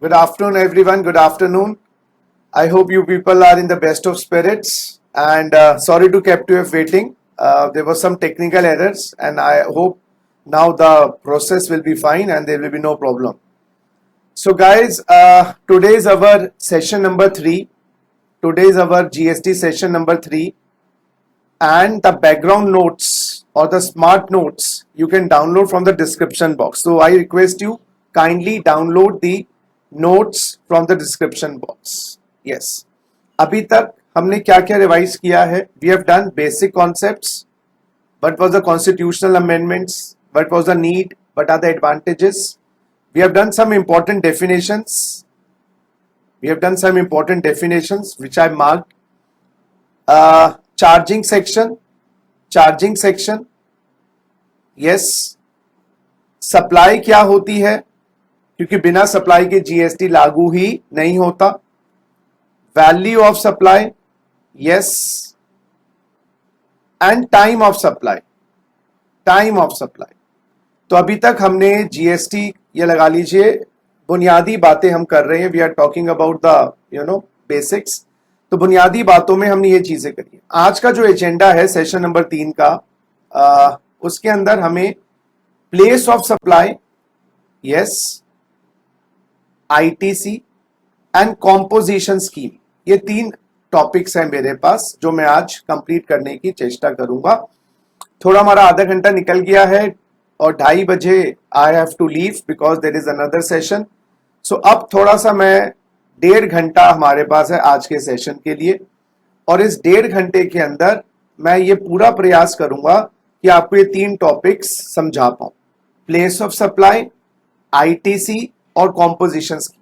Good afternoon, everyone. Good afternoon. I hope you people are in the best of spirits. And sorry to kept you waiting. There were some technical errors, and I hope now the process will be fine and there will be no problem. So, guys, today is our session number 3. Today is our GST session number 3. And the background notes or the smart notes you can download from the description box. So, I request you kindly download the notes from the description box. Yes. अभी तक हमने क्या क्या revise किया है? We have done basic concepts. What was the constitutional amendments? What was the need? What are the advantages? We have done some important definitions. Which I marked. Charging section. Yes. Supply क्या होती है? क्योंकि बिना supply के GST लागू ही नहीं होता. Value of supply, yes, and time of supply. तो अभी तक हमने जीएसटी, ये लगा लीजिए, बुनियादी बातें हम कर रहे हैं. We are talking about the basics. तो बुनियादी बातों में हमने ये चीजें करी. आज का जो एजेंडा है सेशन नंबर 3 का, उसके अंदर हमें place of supply, yes, ITC and composition scheme, ये 3 टॉपिक्स हैं मेरे पास जो मैं आज कंप्लीट करने की चेष्टा करूंगा. थोड़ा हमारा आधा घंटा निकल गया है और 2:30 बजे I have to leave because there is another session. So अब थोड़ा सा मैं 1.5 घंटा हमारे पास है आज के सेशन के लिए, और इस 1.5 घंटे के अंदर मैं ये पूरा प्रयास करूंगा कि आपको ये 3 टॉपिक्स समझा पाऊं. प्लेस ऑफ सप्लाई, आईटीसी और कॉम्पोजिशन स्कीम.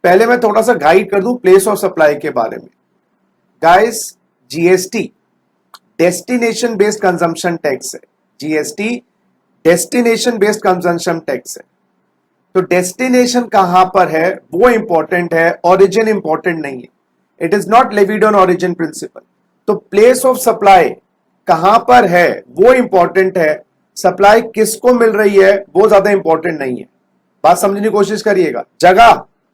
पहले मैं थोड़ा सा गाइड कर दूं प्लेस ऑफ सप्लाई के बारे में. Guys, GST destination based consumption tax है. GST destination based consumption tax है. तो डेस्टिनेशन कहां पर है वो इंपॉर्टेंट है, ओरिजिन इंपॉर्टेंट नहीं है. It is not levied on origin principle. तो प्लेस ऑफ सप्लाई कहां पर है वो इंपॉर्टेंट है. सप्लाई किसको मिल रही है वो ज्यादा इंपॉर्टेंट नहीं है. बात समझने की कोशिश करिएगा. जगह,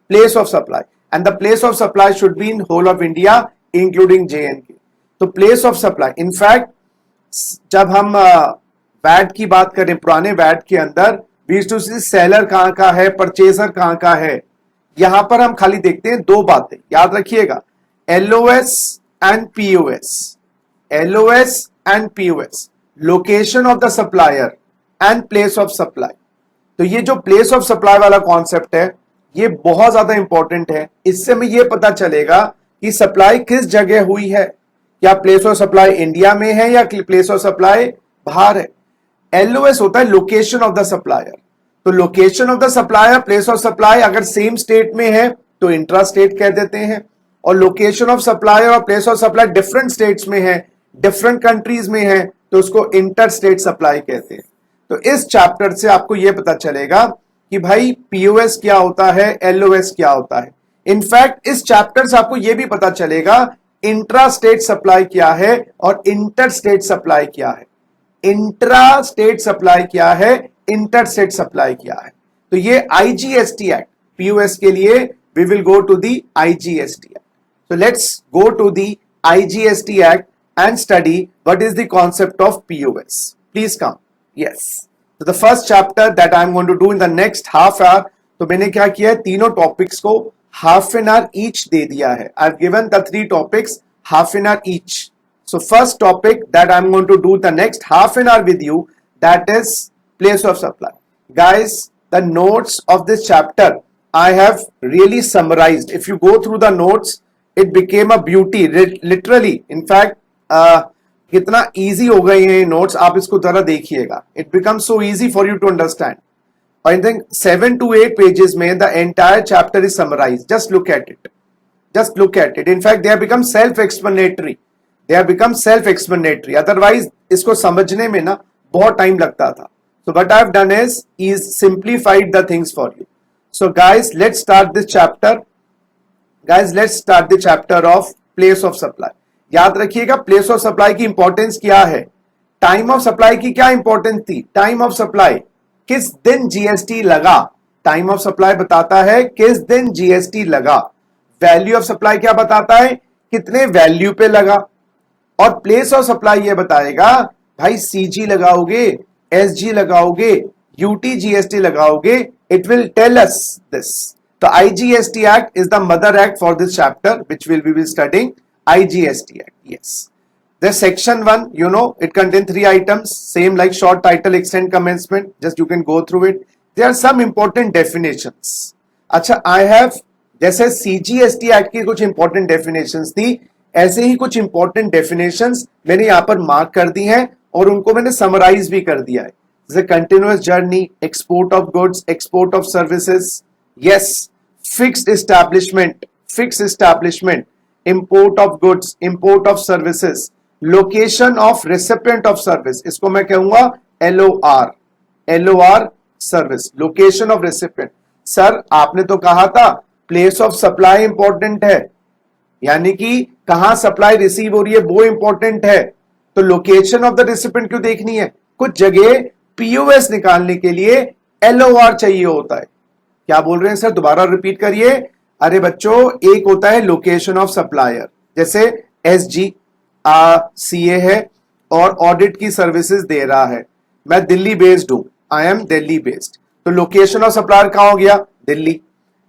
place of supply, and the place of supply should be in whole of India including JNK. तो प्लेस ऑफ सप्लाई, इनफैक्ट जब हम वैट की बात करें, पुराने वैट के अंदर we used to see seller कहां का है, परचेजर कहां का है. यहां पर हम खाली देखते हैं 2 बातें, याद रखिएगा, LOS and POS, location of the supplier and place of supply. तो ये जो प्लेस ऑफ सप्लाई वाला कॉन्सेप्ट है ये बहुत ज्यादा इंपॉर्टेंट है. इससे हमें ये पता चलेगा कि सप्लाई किस जगह हुई है. क्या प्लेस ऑफ सप्लाई इंडिया में है या प्लेस ऑफ सप्लाई बाहर है. LOS होता है लोकेशन ऑफ द सप्लायर. तो location of the supplier, place of supply अगर सेम स्टेट में है तो इंट्रा स्टेट कह देते हैं, और लोकेशन ऑफ सप्लायर और place of supply different states में है, डिफरेंट कंट्रीज में है, तो उसको इंटर स्टेट सप्लाई कहते हैं. तो इस चैप्टर से आपको यह पता चलेगा कि भाई POS क्या होता है, LOS क्या होता है. इनफैक्ट इस चैप्टर से आपको यह भी पता चलेगा इंट्रा स्टेट सप्लाई क्या है और इंटर स्टेट सप्लाई क्या है. इंट्रा स्टेट सप्लाई क्या है, इंटर स्टेट सप्लाई क्या है. तो ये IGST एक्ट, POS के लिए we will go to the IGST act. So let's go to the IGST Act and study what is the concept of POS. Please come. Yes. So the first chapter that I am going to do in the next half hour. तो मैंने क्या किया है, तीनों topics को half an hour each दे दिया है. I've given the 3 topics half an hour each. So first topic that I'm going to do the next half an hour with you, that is place of supply. Guys, the notes of this chapter I have really summarized. If you go through the notes, it became a beauty, literally. In fact, कितना easy हो गए हैं notes, आप इसको जरा देखिएगा. It becomes so easy for you to understand. I think 7 to 8 pages में the entire chapter is summarized. Just look at it. In fact, they have become self-explanatory. Otherwise, इसको समझने में ना बहुत टाइम लगता था. So what I have done is simplified the things for you. So guys, let's start this chapter. Let's start the chapter of place of supply. याद रखिएगा place of supply की इंपॉर्टेंस क्या है. टाइम ऑफ सप्लाई की क्या importance थी. Time of supply, किस दिन जीएसटी लगा, टाइम ऑफ सप्लाई बताता है किस दिन जीएसटी लगा, वैल्यू ऑफ सप्लाई क्या बताता है कितने वैल्यू पे लगा, और प्लेस ऑफ सप्लाई ये बताएगा भाई सीजी लगाओगे, एसजी लगाओगे, यूटी जीएसटी लगाओगे, it will tell us this. तो IGST act is the mother act for this chapter which will be studying. IGST act, yes. The section 1, you know, it contains 3 items, same like short title, extend, commencement. Just you can go through it. There are some important definitions. अच्छा, I have जैसे CGST act की कुछ important definitions थी, ऐसे ही कुछ important definitions मैंने यहां पर मार्क कर दी हैं और उनको मैंने समराइज भी कर दिया है. जैसे continuous journey, export of goods, export of services, yes, fixed establishment, import of goods, import of services, location of recipient of service, इसको मैं कहूंगा LOR, LOR service, location of recipient. Sir आपने तो कहा था प्लेस ऑफ सप्लाई इंपॉर्टेंट है, यानी कि कहां सप्लाई रिसीव हो रही है वो इंपॉर्टेंट है, तो लोकेशन ऑफ द रेसिपिएंट क्यों देखनी है? कुछ जगह पीओएस निकालने के लिए LOR चाहिए होता है. क्या बोल रहे हैं सर, दोबारा रिपीट करिए. अरे बच्चों, एक होता है लोकेशन ऑफ सप्लायर, जैसे SG CA है और ऑडिट की सर्विसेज दे रहा है, मैं दिल्ली बेस्ड हूं, आई एम दिल्ली बेस्ड, तो लोकेशन ऑफ सप्लायर कहां हो गया? दिल्ली.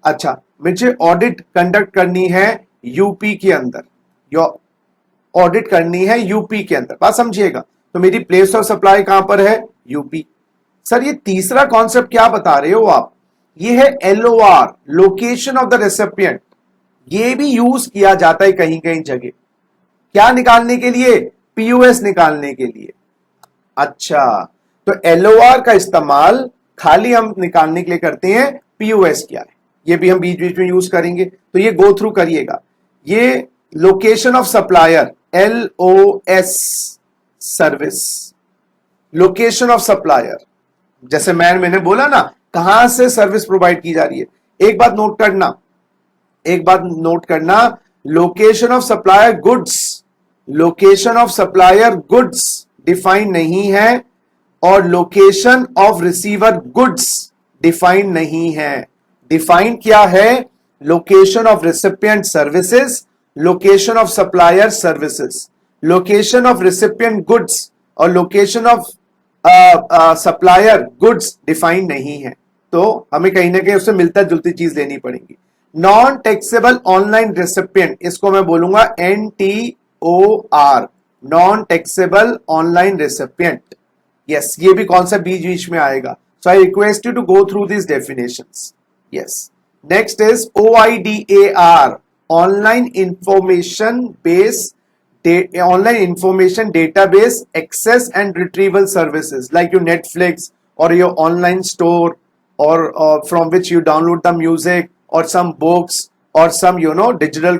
अच्छा, मुझे ऑडिट कंडक्ट करनी है यूपी के अंदर, ऑडिट करनी है यूपी के अंदर, बात समझिएगा, तो मेरी प्लेस ऑफ सप्लाई कहां पर है? यूपी. सर ये तीसरा कॉन्सेप्ट क्या बता रहे हो आप? ये है LOR, location of the recipient. ये भी यूज किया जाता है कहीं कहीं जगह, क्या निकालने के लिए? पीओएस निकालने के लिए. अच्छा, तो LOR का इस्तेमाल खाली हम निकालने के लिए करते हैं, पीओएस क्या है ये भी हम बीच बीच में यूज करेंगे, तो ये गो थ्रू करिएगा. ये location of supplier, LOS service, location of supplier, जैसे मैंने बोला ना कहां से सर्विस प्रोवाइड की जा रही है. एक बात नोट करना, location of supplier goods, location of supplier goods define नहीं है और location of receiver goods define नहीं है. डिफाइन क्या है? Location of recipient services, location of supplier services. Location of recipient goods और location of supplier goods define नहीं है, तो हमें कहीं ना कहीं उससे मिलता जुलती चीज लेनी पड़ेगी. नॉन टैक्सेबल ऑनलाइन रेसिपिएंट, इसको मैं बोलूंगा NTOR, non taxable online recipient. Yes, ये भी कॉन्सेप्ट बीच बीच में आएगा, so I request you to go through this definitions. Yes, next is OIDAR, online information database access and retrieval services, like your Netflix or your online store, or from which you download the music or some books or some digital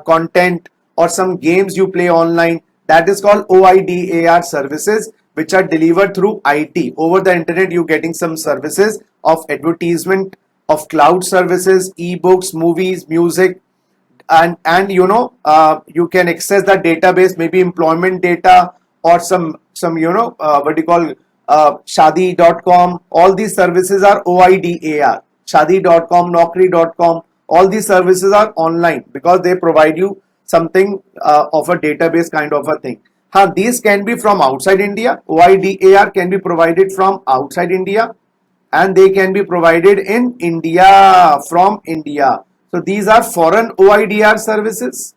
content or some games you play online. That is called OIDAR services, which are delivered through IT. Over the internet you getting some services of advertisement, of cloud services, ebooks, movies, music, and you can access the database, maybe employment data or some what you call shadi.com. all these services are OIDAR. shadi.com, naukri.com, all these services are online because they provide you something of a database kind of a thing. These can be from outside India. OIDAR can be provided from outside India and they can be provided in India, from India. So these are foreign OIDAR services,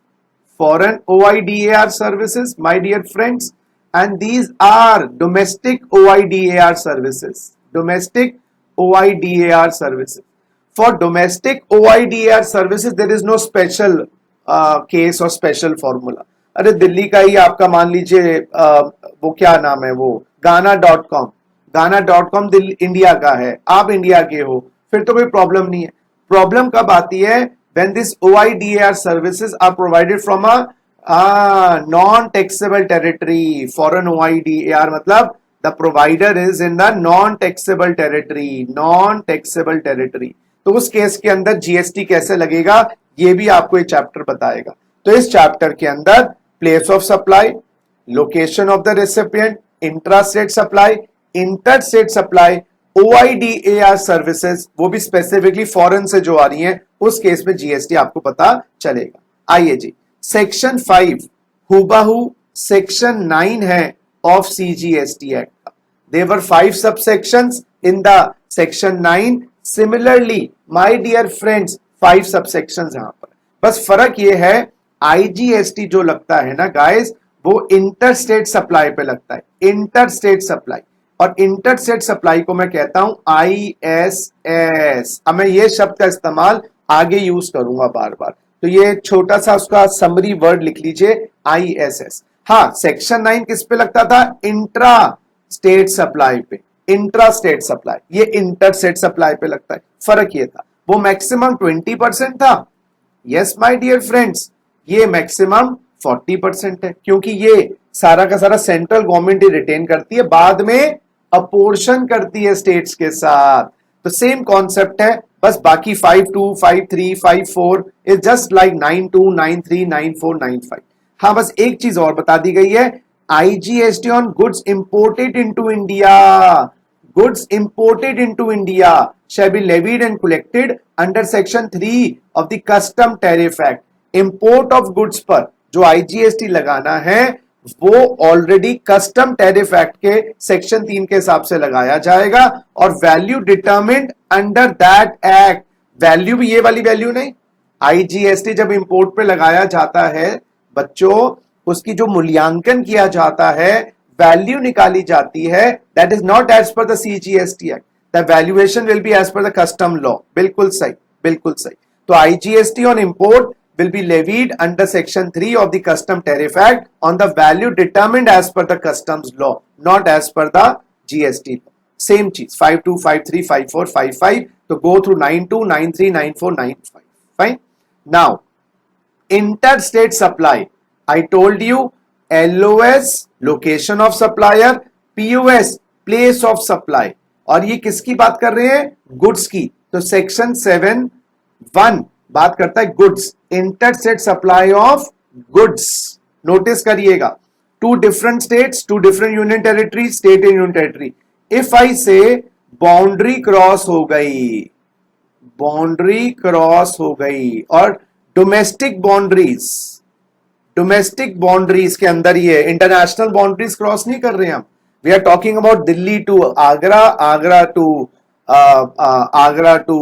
my dear friends, and these are domestic OIDAR services, For domestic OIDAR services, there is no special case or special formula. अरे दिल्ली का ही आपका मान लीजिए वो क्या नाम है, वो गाना.com दिल्ली इंडिया का है, आप इंडिया के हो, फिर तो कोई प्रॉब्लम नहीं है. प्रॉब्लम कब आती है? when this OIDAR services are provided from a non-taxable territory. Foreign OIDAR मतलब the provider is in the non-taxable territory. तो उस केस के अंदर जीएसटी कैसे लगेगा ये भी आपको ये चैप्टर बताएगा. तो इस चैप्टर के अंदर place of supply, location of the recipient, intra state supply, inter state supply OIDAR services, वो भी स्पेसिफिकली फॉरेन से जो आ रही हैं, उस केस में जीएसटी आपको पता चलेगा। आइए जी, सेक्शन 5 हुबहू सेक्शन 9 है ऑफ CGST एक्ट का। There are 5 subsections in the section 9। Similarly my dear friends 5 subsections यहां पर, बस फर्क ये है IGST जो लगता है ना गाइस, वो इंटर स्टेट सप्लाई पे लगता है, इंटर स्टेट सप्लाई। और इंटर स्टेट सप्लाई को मैं कहता हूं ISS। अब मैं ये शब्द का इस्तेमाल आगे यूज करूंगा बार बार, तो ये छोटा सा उसका समरी वर्ड लिख लीजिए, ISS। हाँ, सेक्शन 9 किस पे लगता था? इंट्रा स्टेट सप्लाई पे, इंट्रा स्टेट सप्लाई। ये इंटर स्टेट सप्लाई पे लगता है। फर्क ये था, वो मैक्सिमम 20% था। यस माय डियर फ्रेंड्स, ये मैक्सिमम 40% है, क्योंकि ये सारा का सारा सेंट्रल गवर्नमेंट ही रिटेन करती है, बाद में अपोर्शन करती है स्टेट्स के साथ। तो सेम कॉन्सेप्ट है, बस बाकी 52, 53, 54 इज जस्ट लाइक 92, 93, 94, 95। हाँ, बस एक चीज और बता दी गई है, IGST on goods imported into India, goods imported into India shall be levied and collected under section 3 of the custom tariff act। Import of goods पर जो IGST लगाना है वो ऑलरेडी कस्टम टैरिफ एक्ट के सेक्शन 3 के हिसाब से लगाया जाएगा, और value determined under that act. Value भी ये वाली वैल्यू नहीं, IGST जब इंपोर्ट पे लगाया जाता है बच्चों, उसकी जो मूल्यांकन किया जाता है, वैल्यू निकाली जाती है, that is not as per the CGST act, the valuation will be as per the custom law. बिल्कुल सही, बिल्कुल सही। तो IGST on import will be levied under section 3 of the custom tariff act on the value determined as per the customs law, not as per the GST law। Same cheese, 52, 53, 54, 55, to go through 92, 93, 94, 95। Fine। Now, interstate supply, I told you LOS location of supplier, POS place of supply, और ये किसकी बात कर रहे हैं? Goods की। तो section 7(1) बात करता है goods, interstate supply of goods. Notice करिएगा, 2 different states, 2 different union territory, state and union territory. If I से बाउंड्री क्रॉस हो गई, बाउंड्री क्रॉस हो गई, और डोमेस्टिक बाउंड्रीज, डोमेस्टिक बाउंड्रीज के अंदर ही है, इंटरनेशनल बाउंड्रीज क्रॉस नहीं कर रहे हैं हम। We are talking about Delhi to Agra, Agra to Agra to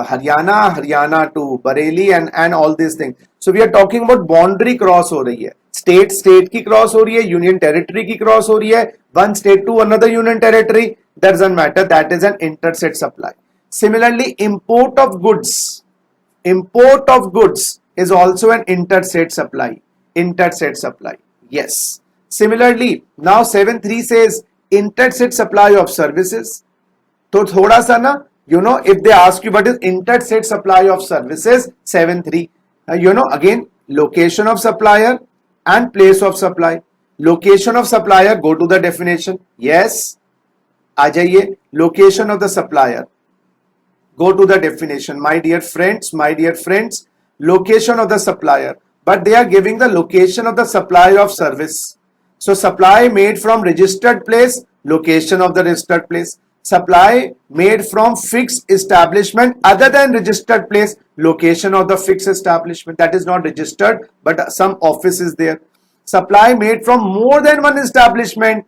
Haryana, Haryana to Bareilly, and all these things. So we are talking about boundary cross हो रही है, state की cross हो रही है, union territory की cross हो रही है, one state to another union territory, doesn't matter, that is an interstate supply। Similarly, import of goods is also an interstate supply, interstate supply। Yes। Similarly, now 7(3) says interstate supply of services। तो थोड़ा सा ना, if they ask you what is interstate supply of services, 7(3), again location of supplier and place of supply। location of supplier, go to the definition। yes, आ जाइए, location of the supplier, go to the definition। my dear friends, location of the supplier, but they are giving the location of the supplier of service। so supply made from registered place, location of the registered place। supply made from fixed establishment other than registered place, location of the fixed establishment, that is not registered but some office is there। supply made from more than one establishment,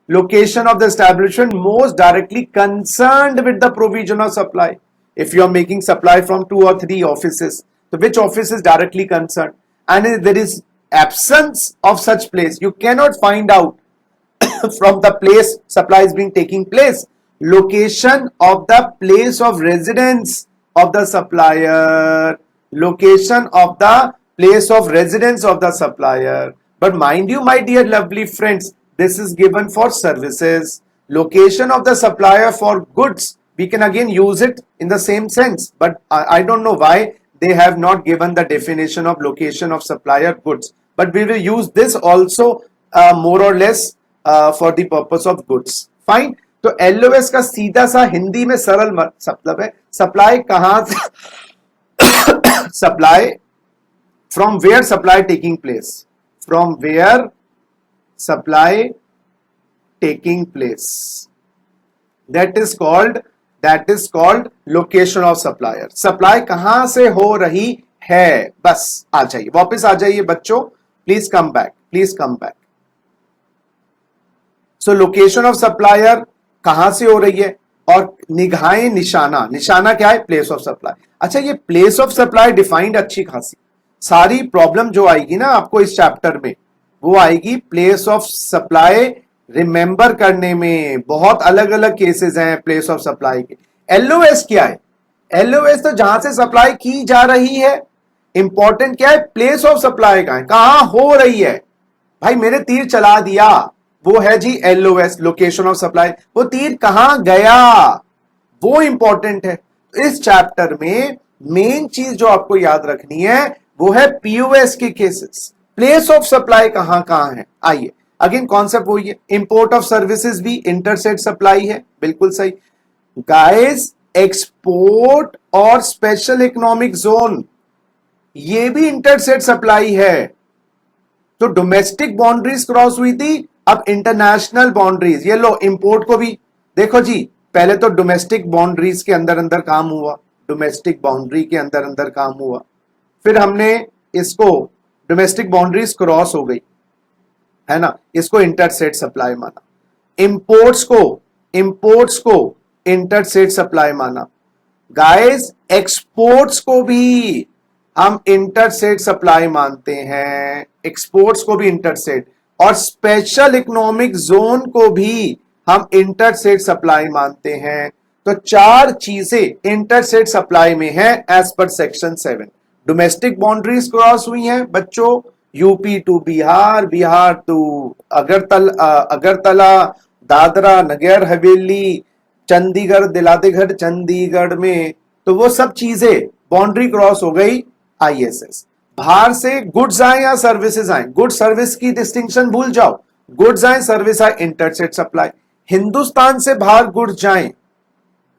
location of the establishment most directly concerned with the provision of supply। if you are making supply from 2 or 3 offices, so which office is directly concerned? And if there is absence of such place, you cannot find out from the place supply is being taking place, location of the place of residence of the supplier, location of the place of residence of the supplier। but mind you, my dear lovely friends, this is given for services। location of the supplier for goods, we can again use it in the same sense, but I don't know why they have not given the definition of location of supplier goods, but we will use this also more or less for the purpose of goods। fine। तो LOS का सीधा सा हिंदी में सरल मतलब है, supply कहां से, supply from where supply taking place, from where supply taking place. That is called location of supplier. Supply कहां से हो रही है, बस आ जाइए, वापस आ जाइए बच्चों, please come back, please come back. So location of supplier कहां से हो रही है, और निगाहें निशाना, निशाना क्या है, प्लेस ऑफ सप्लाई। अच्छा, ये प्लेस ऑफ सप्लाई डिफाइंड अच्छी खासी, सारी प्रॉब्लम जो आएगी ना आपको इस चैप्टर में वो आएगी प्लेस ऑफ सप्लाई रिमेंबर करने में। बहुत अलग अलग केसेस हैं प्लेस ऑफ सप्लाई के। एलओएस क्या है, एलओएस तो जहां से सप्लाई की जा रही है, इंपॉर्टेंट क्या है, प्लेस ऑफ सप्लाई का है, कहां हो रही है। भाई मैंने तीर चला दिया, वो है जी एलओएस, लोकेशन ऑफ सप्लाई। वो तीर कहां गया, वो इंपॉर्टेंट है। इस चैप्टर में मेन चीज जो आपको याद रखनी है वो है पीओएस के केसेस, प्लेस ऑफ सप्लाई कहां कहां है। आइए अगेन कॉन्सेप्ट वही है, इंपोर्ट ऑफ सर्विसेज भी इंटरसेट सप्लाई है, बिल्कुल सही गाइस। एक्सपोर्ट और स्पेशल इकोनॉमिक जोन ये भी इंटरसेट सप्लाई है। तो डोमेस्टिक बाउंड्रीज क्रॉस हुई थी, अब इंटरनेशनल बाउंड्रीज, ये लो इंपोर्ट को भी देखो जी, पहले तो डोमेस्टिक बाउंड्रीज के अंदर अंदर काम हुआ, डोमेस्टिक बाउंड्री के अंदर अंदर काम हुआ, फिर हमने इसको डोमेस्टिक बाउंड्रीज क्रॉस हो गई है ना, इसको इंटरसेट सप्लाई माना। इंपोर्ट्स को इंटरसेट सप्लाई माना। गाइस एक्सपोर्ट्स को भी हम इंटरसेट सप्लाई मानते हैं, एक्सपोर्ट्स को भी इंटरसेट, और स्पेशल इकोनॉमिक जोन को भी हम इंटरसेट सप्लाई मानते हैं। तो चार चीजें इंटरसेट सप्लाई में है as per section 7। Domestic boundaries cross हुई हैं बच्चों, UP to Bihar, Bihar to Agartala, Dadra Nagar Haveli, Chandigarh दिलातेगढ़ Chandigarh में, तो वो सब चीजें बाउंड्री क्रॉस हो गई आईएसएस। बाहर से गुड्स आए या सर्विसेज आए, गुड सर्विस की डिस्टिंक्शन भूल जाओ, गुड्स आए सर्विस आए इंटरसेट सप्लाई। हिंदुस्तान से बाहर गुड्स जाए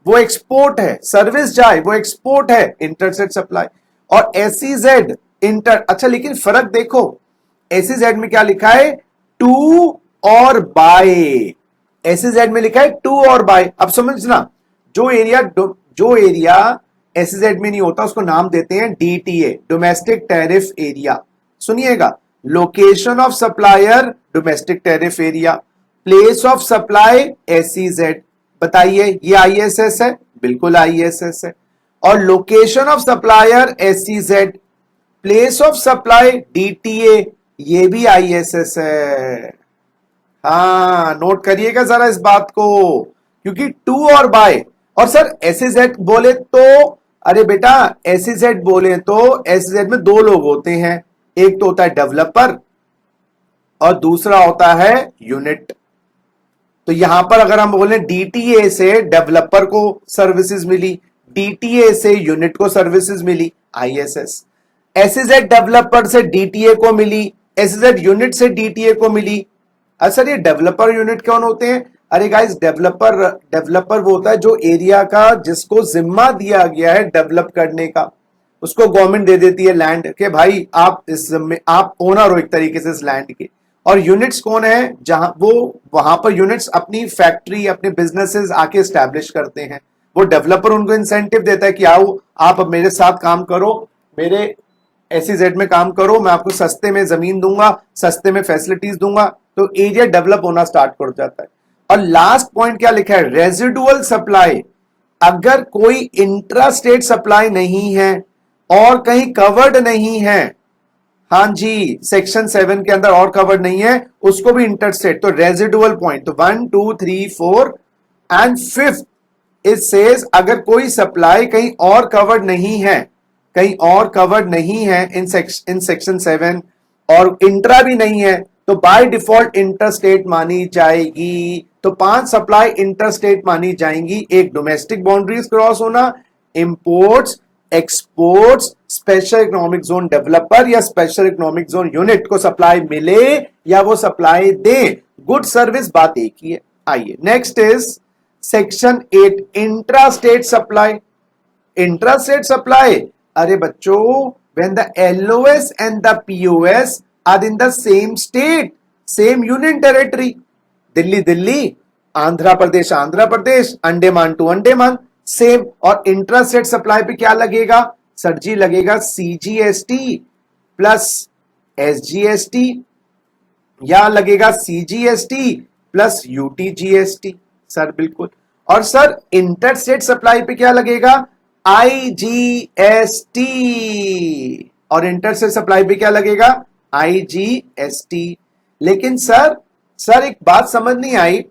वो एक्सपोर्ट है, सर्विस जाए वो एक्सपोर्ट है, इंटरसेट सप्लाई। और एसईजेड इंटर, अच्छा लेकिन फर्क देखो, एसईजेड में क्या लिखा है, टू और बाय, एसईजेड में लिखा है टू और बाय। अब समझना, जो एरिया एसईजेड में नहीं होता उसको नाम देते हैं डीटीए, डोमेस्टिक टैरिफ एरिया। सुनिएगा, location of supplier domestic tariff area, place of supply SEZ. बताइए ये आईएसएस है, बिल्कुल आईएसएस है। और location of supplier SEZ, place of supply DTA, ये भी आईएसएस है। हाँ नोट करिएगा जरा इस बात को, क्योंकि टू और बाय, और सर एसईजेड बोले तो, अरे बेटा एसईजेड बोले तो एसईजेड में दो लोग होते हैं, एक तो होता है डेवलपर और दूसरा होता है यूनिट। तो यहां पर अगर हम बोले डीटीए से डेवलपर को सर्विसेज मिली, डीटीए से यूनिट को सर्विसेज मिली, आईएसएस। एसईजेड डेवलपर से डीटीए को मिली, एसईजेड यूनिट से डीटीए को मिली। अच्छा ये डेवलपर यूनिट कौन होते हैं, अरे गाइस डेवलपर वो होता है जो एरिया का, जिसको जिम्मा दिया गया है डेवलप करने का, उसको गवर्नमेंट दे देती है लैंड के, भाई आप आप ओनर हो एक तरीके से इस लैंड के। और यूनिट्स कौन है, जहां वो वहां पर यूनिट्स अपनी फैक्ट्री अपने बिजनेसेस आके स्टैब्लिश करते हैं, वो डेवलपर उनको इंसेंटिव देता है कि आओ आप मेरे साथ काम करो, मेरे एसईजेड में काम करो, मैं आपको सस्ते में जमीन दूंगा, सस्ते में फैसिलिटीज दूंगा, तो एरिया डेवलप होना स्टार्ट कर जाता है। और लास्ट पॉइंट क्या लिखा है, रेजिडुअल सप्लाई। अगर कोई इंट्रा स्टेट सप्लाई नहीं है और कहीं कवर्ड नहीं है, हाँ जी सेक्शन 7 के अंदर और कवर्ड नहीं है, उसको भी इंटरस्टेट। तो रेजिडुअल पॉइंट, तो 1 2 3 4 एंड 5th इट सेज अगर कोई सप्लाई कहीं और कवर्ड नहीं है, कहीं और कवर्ड नहीं है इन सेक्शन 7 और इंट्रा भी नहीं है, तो बाय डिफॉल्ट इंटरस्टेट मानी जाएगी। तो 5 सप्लाई इंटरस्टेट मानी जाएंगी, एक डोमेस्टिक बाउंड्रीज क्रॉस होना, imports, exports, special economic zone developer या स्पेशल इकोनॉमिक जोन यूनिट को सप्लाई मिले या वो सप्लाई दे, गुड सर्विस, बात एक ही है। आइए next is section 8 intra state supply. Intra state supply, अरे बच्चों when the LOS and the POS are in the same state, same union territory, Delhi Delhi, Andhra Pradesh Andhra Pradesh, Andaman to Andaman, same. और इंट्रा स्टेट सप्लाई पे क्या लगेगा सर जी, लगेगा सीजीएसटी प्लस एसजीएसटी, या लगेगा CGST plus UTGST. Sir बिल्कुल। और सर इंटर स्टेट सप्लाई पे क्या लगेगा, आईजीएसटी। और इंटर स्टेट सप्लाई पे क्या लगेगा, आईजीएसटी। लेकिन सर एक बात समझ नहीं आई,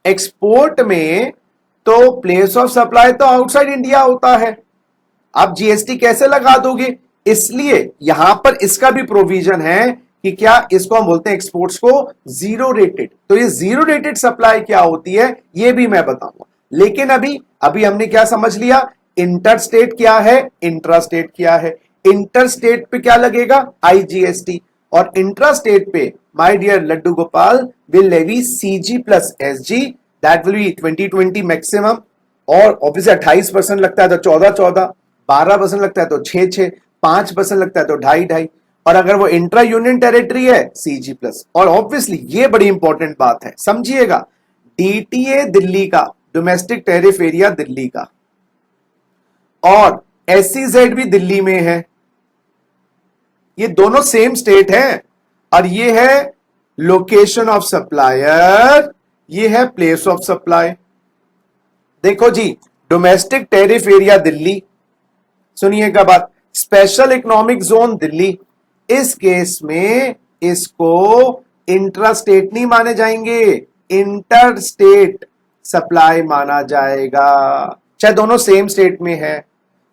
एक्सपोर्ट में तो प्लेस ऑफ सप्लाई तो आउटसाइड इंडिया होता है, आप जीएसटी कैसे लगा दोगे? इसलिए यहां पर इसका भी प्रोविजन है कि क्या इसको हम बोलते हैं एक्सपोर्ट्स को जीरो रेटेड। तो ये जीरो रेटेड सप्लाई क्या होती है ये भी मैं बताऊंगा। लेकिन अभी हमने क्या समझ लिया, इंटर स्टेट क्या है, इंट्रा स्टेट क्या है। इंटर स्टेट पे क्या लगेगा, आईजीएसटी, और इंट्रा स्टेट पे my dear Laddu Gopal will levy CG plus SG, that will be 2020 maximum. और ऑब्वियसली 28% लगता है तो 14, 12% लगता है तो 6, 5% लगता है तो 2.5, और अगर वो इंट्रा यूनियन टेरिटरी है सीजी प्लस। और ऑब्वियसली ये बड़ी इंपॉर्टेंट बात है, समझिएगा, डीटीए दिल्ली का, डोमेस्टिक टैरिफ एरिया दिल्ली का, और एसईजेड भी दिल्ली में है, ये दोनों सेम स्टेट है। और ये है लोकेशन ऑफ सप्लायर, ये है प्लेस ऑफ सप्लाई। देखो जी, डोमेस्टिक टैरिफ एरिया दिल्ली, सुनिएगा बात, स्पेशल इकोनॉमिक जोन दिल्ली, इस केस में इसको इंट्रा स्टेट नहीं माने जाएंगे, इंटर स्टेट सप्लाई माना जाएगा, चाहे दोनों सेम स्टेट में है।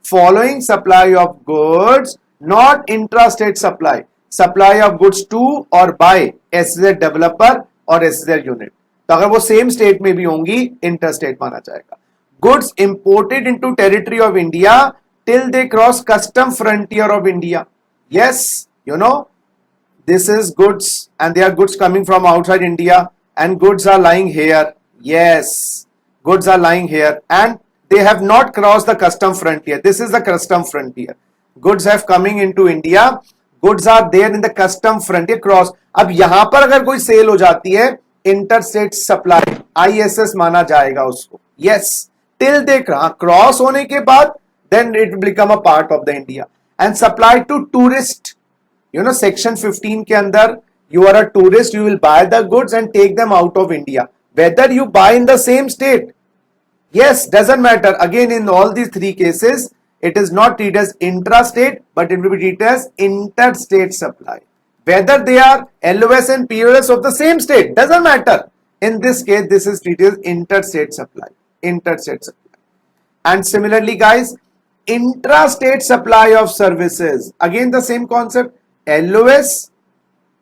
Following supply of goods not intra state supply, supply of goods to और बाय एसईजेड डेवलपर और एसईजेड यूनिट, तो अगर वो सेम स्टेट में भी होंगी इंटर स्टेट माना जाएगा। Goods imported into territory of India till they cross custom frontier of India. Yes, you know, this is goods and they are goods coming from outside India and goods are lying here. Yes, goods are lying here and they have not crossed the custom frontier. This is the custom frontier. Goods have coming into India. Goods are there in the custom frontier cross. अब यहां पर अगर कोई cell हो जाती है, interstate supply ISS माना जाएगा उसको। Yes, till they cross होने के बाद then it will become a part of the India and supply to tourist. You know, section 15 के अंदर, you are a tourist, you will buy the goods and take them out of India, whether you buy in the same state, yes, doesn't matter. Again, in all these three cases it is not treated as intra-state but it will be treated as interstate supply, whether they are LOS and POS of the same state, doesn't matter. In this case this is treated as interstate supply, interstate supply. And similarly guys, intra-state supply of services, again the same concept, LOS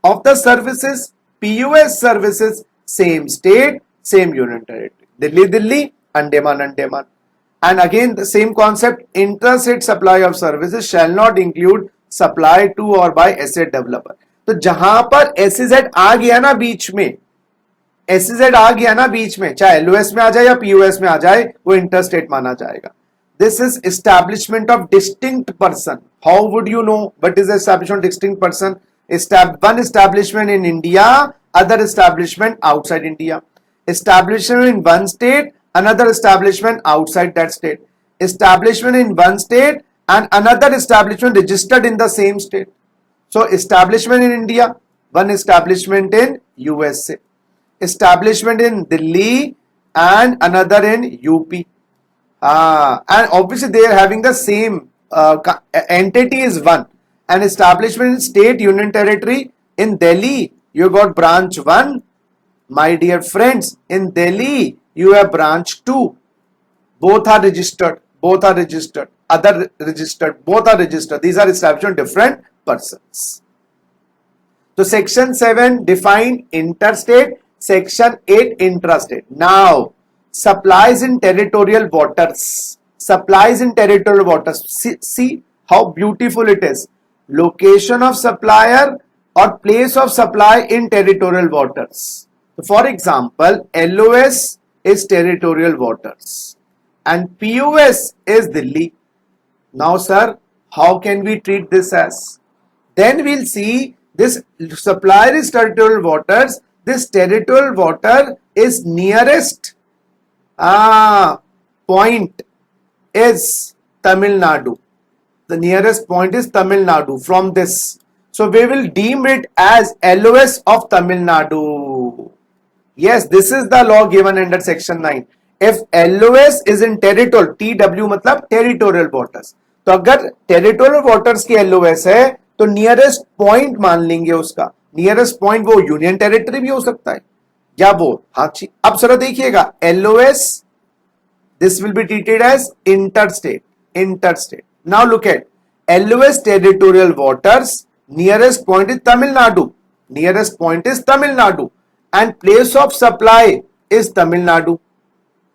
of the services, POS services, same state, same union territory, Delhi, Delhi, Andaman, Andaman. And again the same concept, intra-state supply of services shall not include supply to or by asset developer. तो जहां पर SEZ आ गया ना बीच में, SEZ आ गया ना बीच में, चाहे LOS में आ जाए या POS में आ जाए, वो इंटरस्टेट माना जाएगा। This is establishment of distinct person. How would you know what is the establishment of distinct person? One establishment in India, other establishment outside India. Establishment in one state, another establishment outside that state. Establishment in one state and another establishment registered in the same state. So establishment in India, one establishment in USA. Establishment in Delhi and another in UP. And obviously they are having the same entity is one. An establishment in state union territory in Delhi, you got branch 1. My dear friends, in Delhi you have branch 2. Both are registered, both are registered, other registered, both are registered. These are establishment different persons. So section 7 define interstate, section 8 intrastate. Now supplies in territorial waters, supplies in territorial waters, see how beautiful it is. Location of supplier or place of supply in territorial waters. So for example, LOS is territorial waters and POS is Delhi. Now sir, how can we treat this as? Then we'll see this supplier is territorial waters, this territorial water is nearest point is Tamil Nadu. The nearest point is Tamil Nadu from this. So we will deem it as LOS of Tamil Nadu. Yes, this is the law given under section 9. If LOS is in territorial, TW मतलब territorial waters. तो अगर territorial waters की LOS है तो nearest point मान लेंगे उसका. Nearest point वो यूनियन टेरिटरी भी हो सकता है या वो. हाँ, अब जरा देखिएगा, LOS this will be treated as interstate. Now look at LOS territorial waters. Nearest point is Tamil Nadu. And place of supply is Tamil Nadu.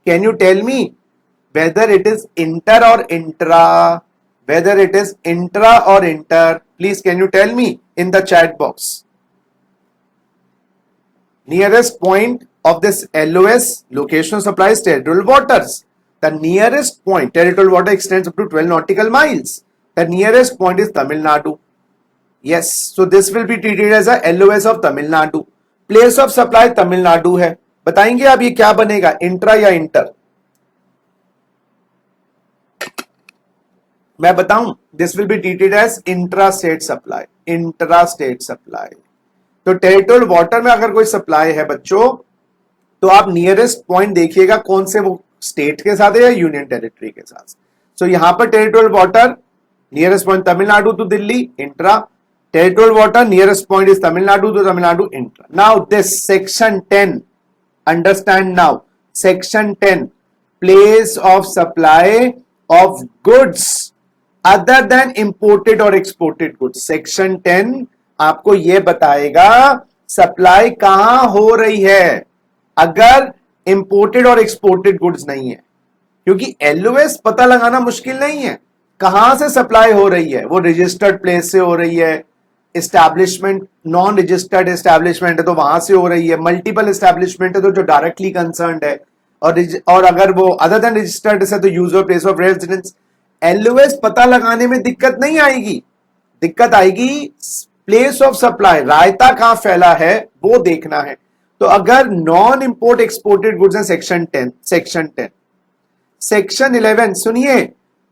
Can you tell me whether it is inter or intra? Please, can you tell me in the chat box? Nearest point of this LOS, location of supply, is territorial waters. The nearest point, territorial water extends up to 12 nautical miles. The nearest point is Tamil Nadu. Yes, so this will be treated as a LOS of Tamil Nadu. Place of supply Tamil Nadu है. बताएंगे अब ये क्या बनेगा, intra या inter? मैं बताऊं, this will be treated as intra state supply. तो टेरिटोरियल वाटर में अगर कोई सप्लाई है बच्चों, तो आप नियरेस्ट पॉइंट देखिएगा कौन से, वो स्टेट के साथ है या यूनियन टेरिटरी के साथ. सो यहां पर territorial water nearest point Tamil Nadu to Delhi, intra. Territorial water nearest point is Tamil Nadu to Tamil Nadu, intra. Now this section 10, understand now, section 10, place of supply of goods other than imported or exported goods. section 10 आपको ये बताएगा supply कहां हो रही है अगर imported और exported goods नहीं है, क्योंकि एलओएस पता लगाना मुश्किल नहीं है. कहां से सप्लाई हो रही है, वो रजिस्टर्ड प्लेस से हो रही है, एस्टैब्लिशमेंट नॉन रजिस्टर्ड एस्टैब्लिशमेंट है तो वहां से हो रही है, मल्टीपल एस्टैब्लिशमेंट है तो जो डायरेक्टली कंसर्न्ड है, और अगर वो अदर देन रजिस्टर्ड है तो user place of residence. LOS पता लगाने में दिक्कत नहीं आएगी, दिक्कत आएगी प्लेस ऑफ सप्लाई, रायता कहां फैला है वो देखना है. तो अगर नॉन इंपोर्ट एक्सपोर्टेड गुड्स है सेक्शन 10. सेक्शन 11 सुनिए,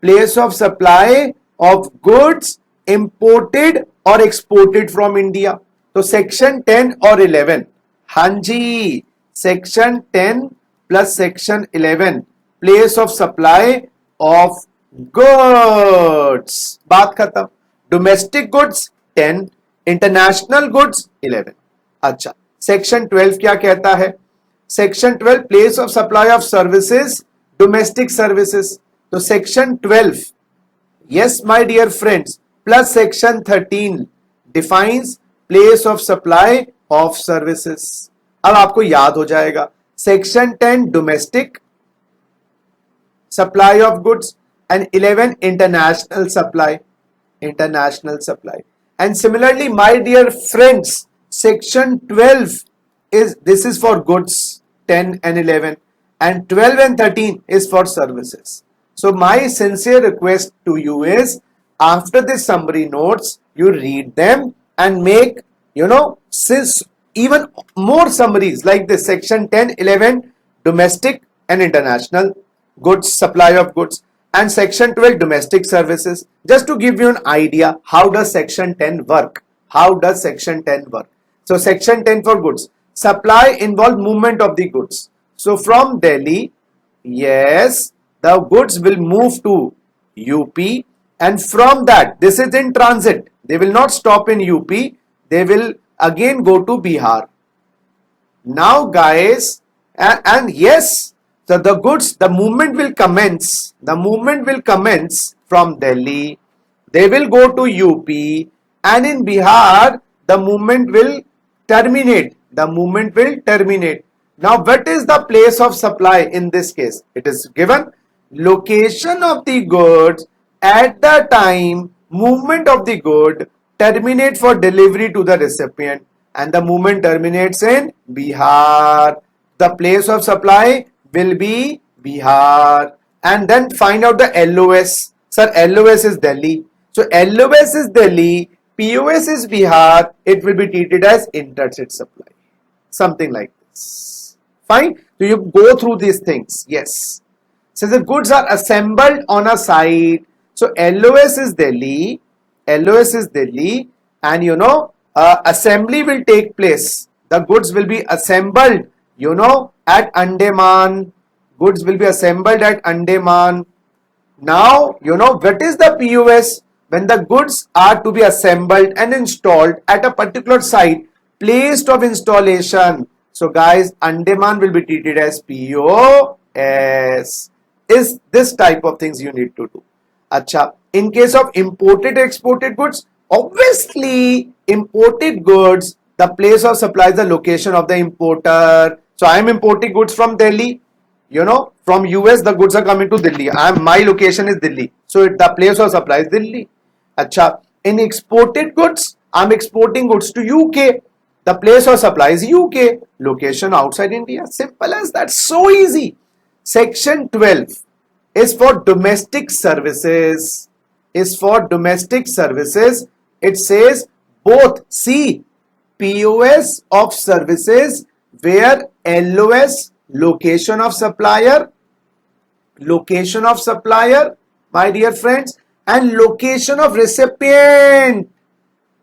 place of supply of goods imported और एक्सपोर्टेड फ्रॉम इंडिया. तो सेक्शन 10 और 11, हां जी, section 10 plus section 11, place of supply of goods, बात खत्म. Domestic goods 10, international goods 11. अच्छा, सेक्शन 12 क्या कहता है? Section 12 place of supply of services, domestic services. तो section 12, yes my dear friends, plus section 13 defines place of supply of services. अब आपको याद हो जाएगा, section 10 domestic supply of goods and 11 international supply. And similarly, my dear friends, section 12 this is for goods, 10 and 11, and 12 and 13 is for services. So my sincere request to you is, after this summary notes, you read them and make, even more summaries like this. Section 10, 11 domestic and international goods, supply of goods, and section 12 domestic services. Just to give you an idea, how does section 10 work? So section 10 for goods, supply involve movement of the goods. So from Delhi, yes, the goods will move to UP, and from that, this is in transit, they will not stop in UP, they will again go to Bihar. Now guys, and yes, so the goods, the movement will commence from Delhi, they will go to UP, and in Bihar the movement will terminate. Now what is the place of supply in this case? It is given location of the goods at the time movement of the good terminate for delivery to the recipient, and the movement terminates in Bihar. The place of supply will be Bihar. And then find out the LOS. Sir, LOS is Delhi. So LOS is Delhi, POS is Bihar. It will be treated as interstate supply. Something like this. Fine. So you go through these things. Yes. So the goods are assembled on a site. So LOS is Delhi. LOS is Delhi, and assembly will take place. The goods will be assembled, at Andaman. Goods will be assembled at Andaman. Now, what is the POS? When the goods are to be assembled and installed at a particular site, place of installation. So guys, Andaman will be treated as POS. Is this type of things you need to do. Acha, in case of imported exported goods, obviously imported goods, the place of supply is the location of the importer. So I am importing goods from Delhi. From US the goods are coming to Delhi. My location is Delhi. So the place of supply is Delhi. Acha, in exported goods, I'm exporting goods to UK. The place of supply is UK. Location outside India. Simple as that. So easy. Section 12 is for domestic services. It says both. See, POS of services where LOS, location of supplier, my dear friends, and location of recipient.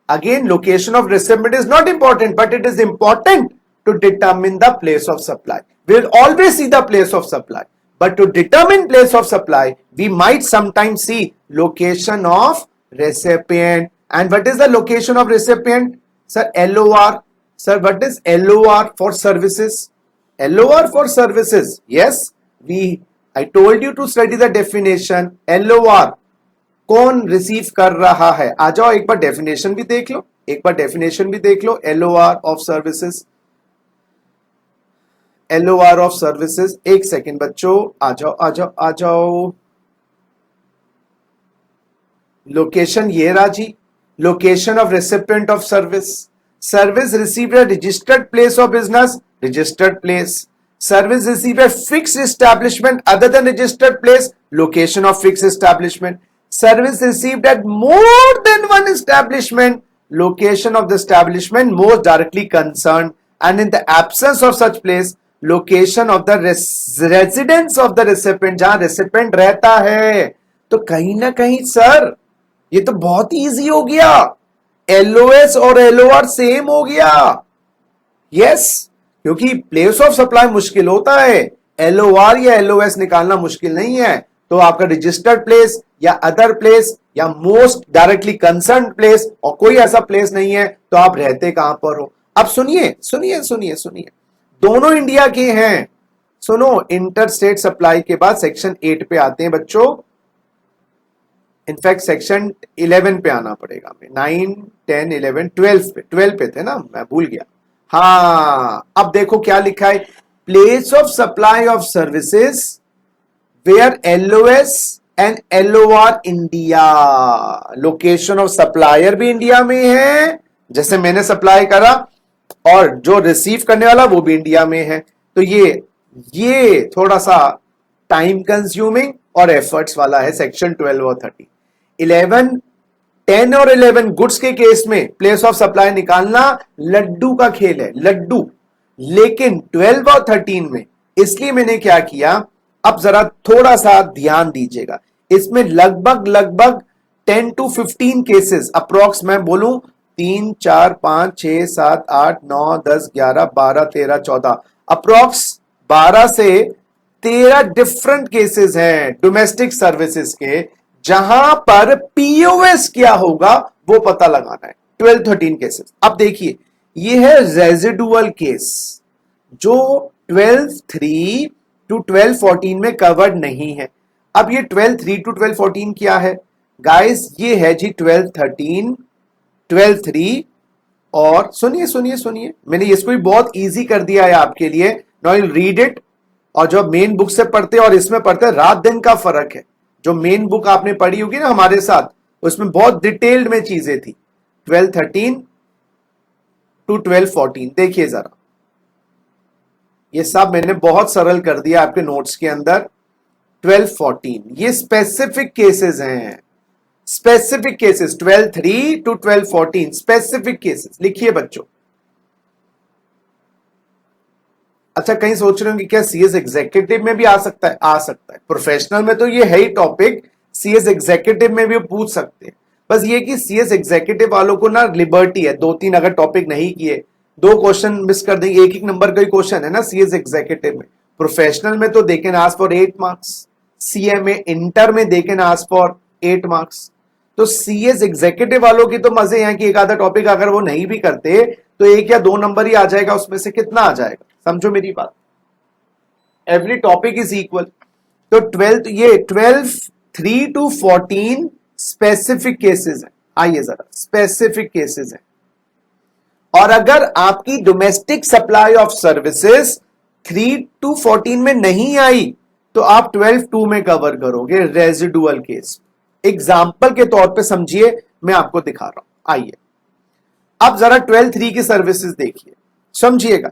Again, location of recipient is not important, but it is important to determine the place of supply. We will always see the place of supply, but to determine place of supply, we might sometimes see location of recipient. And what is the location of recipient? Sir, LOR. Sir, what is LOR for services? LOR for services. Yes, I told you to study the definition. LOR, कौन receive कर रहा है? आ जाओ एक बार definition भी देख लो. LOR of services. LOR of services. एक सेकेंड बच्चों, आ जाओ. लोकेशन ये राजी. Location of recipient of service received at registered place of business. Registered place. Service received at fixed establishment other than registered place. Location of fixed establishment. Service received at more than one establishment. Location of the establishment most directly concerned. And in the absence of such place, location of the residence of the recipient. जहां recipient रहता है. तो कहीं ना कहीं sir ये तो बहुत इजी हो गया. LOS और LOR सेम हो गया. यस, क्योंकि प्लेस ऑफ सप्लाई मुश्किल होता है, LOR या LOS निकालना मुश्किल नहीं है. तो आपका रजिस्टर्ड प्लेस या अदर प्लेस या मोस्ट डायरेक्टली कंसर्न प्लेस और कोई ऐसा प्लेस नहीं है, तो आप रहते कहां पर हो. अब सुनिए, दोनों इंडिया के हैं. सुनो, इंटर स्टेट सप्लाई के बाद सेक्शन 8 पे आते हैं बच्चों. इनफैक्ट सेक्शन 11 पे आना पड़ेगा. 9, 10, 11, 12 पे थे ना, मैं भूल गया. हाँ, अब देखो क्या लिखा है. Place of supply of services where LOS and LOR India. Location of supplier भी इंडिया में है, जैसे मैंने सप्लाई करा, और जो रिसीव करने वाला वो भी इंडिया में है. तो ये थोड़ा सा टाइम कंज्यूमिंग और एफर्ट्स वाला है सेक्शन 12 और 13. 11, 10 और 11 गुड्स के केस में प्लेस ऑफ सप्लाई निकालना लड्डू का खेल है, लड्डू. लेकिन 12 और 13 में, इसलिए मैंने क्या किया, अब जरा थोड़ा सा ध्यान दीजिएगा. इसमें लगभग 10 to 15 केसेस अप्रोक्स, मैं बोलूं 3, 4, 5, 6, 7, 8, 9, 10, 11, 12, 13, 14, अप्रोक्स 12 से 13 डिफरेंट केसेस हैं डोमेस्टिक सर्विसेज के, जहां पर POS क्या होगा वो पता लगाना है. 12-13 केसेस. अब देखिए, ये है रेजिडुअल केस जो 12-3 to 12-14 में कवर्ड नहीं है. अब ये 12-3 to 12-14 क्या है गाइस? ये है जी 12-13, 12-3. और सुनिए, मैंने इसको भी बहुत इजी कर दिया है आपके लिए. Now you read it. और जो मेन बुक से पढ़ते और इसमें पढ़ते, रात दिन का फर्क है. जो मेन बुक आपने पढ़ी होगी ना हमारे साथ, उसमें बहुत डिटेल्ड में चीजें थी. 12-13 to 12-14 देखिए जरा, ये सब मैंने बहुत सरल कर दिया आपके नोट्स के अंदर. 12-14 ये स्पेसिफिक केसेस हैं, specific cases. 12-3 to 12-14 specific cases. लिखिए बच्चों, अच्छा, कहीं सोच रहे हो कि क्या सीएस एग्जीक्यूटिव में भी आ सकता है? आ सकता है। प्रोफेशनल में तो ये है ही टॉपिक, सीएस एग्जीक्यूटिव में भी पूछ सकते हैं। बस ये कि सीएस एग्जीक्यूटिव वालों को ना लिबर्टी है, 2-3 अगर टॉपिक नहीं किए, 2 क्वेश्चन मिस कर देंगे, एक नंबर का ही क्वेश्चन है ना सीएस एग्जीक्यूटिव में। प्रोफेशनल में तो they can ask for 8 marks, CMA inter में they can ask for 8 marks. तो सीएस एग्जीक्यूटिव वालों की तो मजे हैं कि एक आधा टॉपिक अगर वो नहीं भी करते तो 1 या 2 नंबर ही आ जाएगा, उसमें से कितना आ जाएगा, समझो मेरी बात। Every topic is equal. तो 12 3 to 14 स्पेसिफिक केसेस है। आइए जरा, स्पेसिफिक केसेस है। और अगर आपकी domestic supply of services 3 to 14 में नहीं आई तो आप 12-2 में कवर करोगे, रेजिडुअल केस। एग्जाम्पल के तौर पे समझिए, मैं आपको दिखा रहा हूं। आइए अब जरा 12-3 की सर्विसेज देखिए, समझिएगा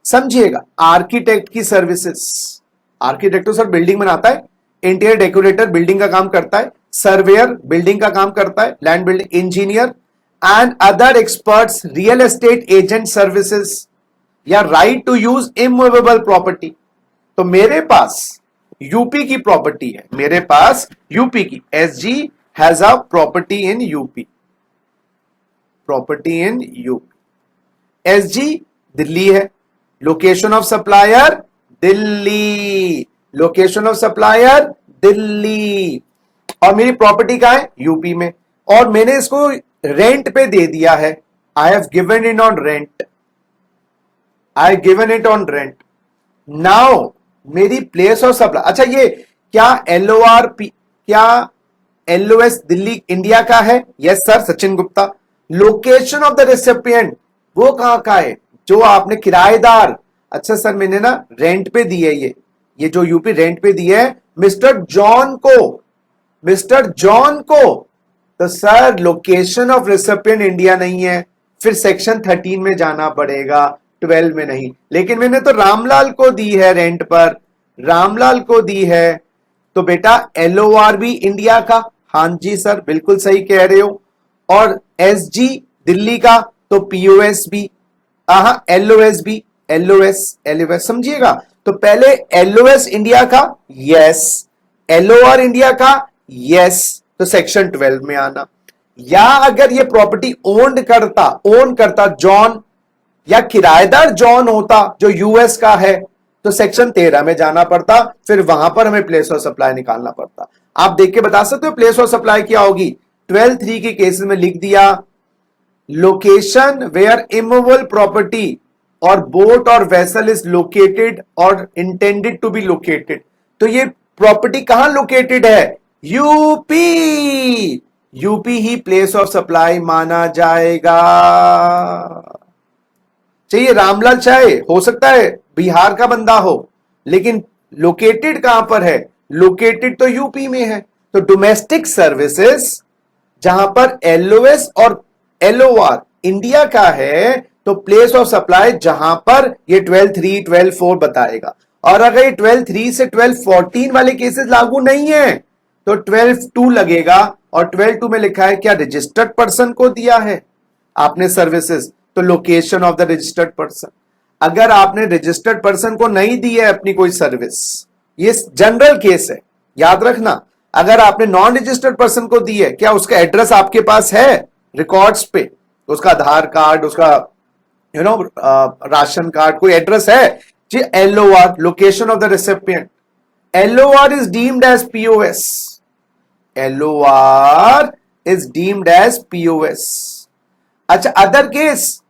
समझिएगा। आर्किटेक्ट की सर्विसेज, आर्किटेक्ट तो सर बिल्डिंग बनाता है, इंटीरियर डेकोरेटर बिल्डिंग का काम करता है, सर्वेयर बिल्डिंग का काम करता है, land building engineer and other experts, real estate agent services या right to use immovable property. तो मेरे पास यूपी की प्रॉपर्टी है, मेरे पास यूपी की, SG has a property in UP, property in UP. SG Delhi है, location of supplier Delhi, location of supplier Delhi, और मेरी प्रॉपर्टी कहां है? यूपी में, और मैंने इसको रेंट पे दे दिया है। I have given it on rent, I given it on rent. Now मेरी प्लेस ऑफ सप्लाई, अच्छा ये क्या एलओआर क्या एलओएस दिल्ली इंडिया का है? Yes sir, Sachin Gupta. Location of the recipient वो कहां का है? जो आपने किराएदार, अच्छा सर मैंने ना रेंट पे दी है, ये जो यूपी रेंट पे दी है मिस्टर जॉन को, मिस्टर जॉन को। तो sir location of recipient India नहीं है, फिर सेक्शन 13 में जाना पड़ेगा, 12 में नहीं। लेकिन मैंने तो रामलाल को दी है रेंट पर, रामलाल को दी है, तो बेटा एलओआर भी इंडिया का। हां जी सर, बिल्कुल सही कह रहे हो। और एसजी दिल्ली का, तो पीओएस भी, एलओएस भी, एलओएस समझिएगा। तो पहले एलओएस इंडिया का, यस, एलओआर इंडिया का, यस, तो सेक्शन 12 में आना। या अगर ये प्रॉपर्टी ओन करता जॉन, या किराएदार जॉन होता जो यूएस का है, तो सेक्शन 13 में जाना पड़ता, फिर वहां पर हमें प्लेस ऑफ सप्लाई निकालना पड़ता। आप देख के बता सकते हो प्लेस ऑफ सप्लाई क्या होगी? 12-3 के केसेस में लिख दिया, लोकेशन वेयर इमूवेबल प्रॉपर्टी और बोट और वेसल इज लोकेटेड और इंटेंडेड टू बी लोकेटेड। तो ये प्रॉपर्टी कहां लोकेटेड है? UP, UP he place of supply माना जाएगा। चाहिए रामलाल चाहे हो सकता है बिहार का बंदा हो, लेकिन लोकेटेड कहां पर है? लोकेटेड तो यूपी में है। तो डोमेस्टिक सर्विसेज जहां पर एलओएस और एलओआर इंडिया का है, तो प्लेस ऑफ सप्लाई जहां पर ये 12-3 12-4 बताएगा। और अगर ये 12-3 से 12-14 वाले केसेस लागू नहीं है तो 12-2 लगेगा। और 12-2 में लिखा है क्या रजिस्टर्ड पर्सन को दिया है आपने सर्विसेज, तो location of the registered person. अगर आपने रजिस्टर्ड पर्सन को नहीं दी है अपनी कोई सर्विस, ये जनरल केस है, याद रखना। अगर आपने नॉन रजिस्टर्ड पर्सन को दी है, क्या उसका एड्रेस आपके पास है रिकॉर्ड्स पे? उसका आधार कार्ड, उसका राशन कार्ड, कोई एड्रेस है जी? LOR, location of the recipient. LOR is deemed as POS, LOR is deemed as POS. अच्छा other case,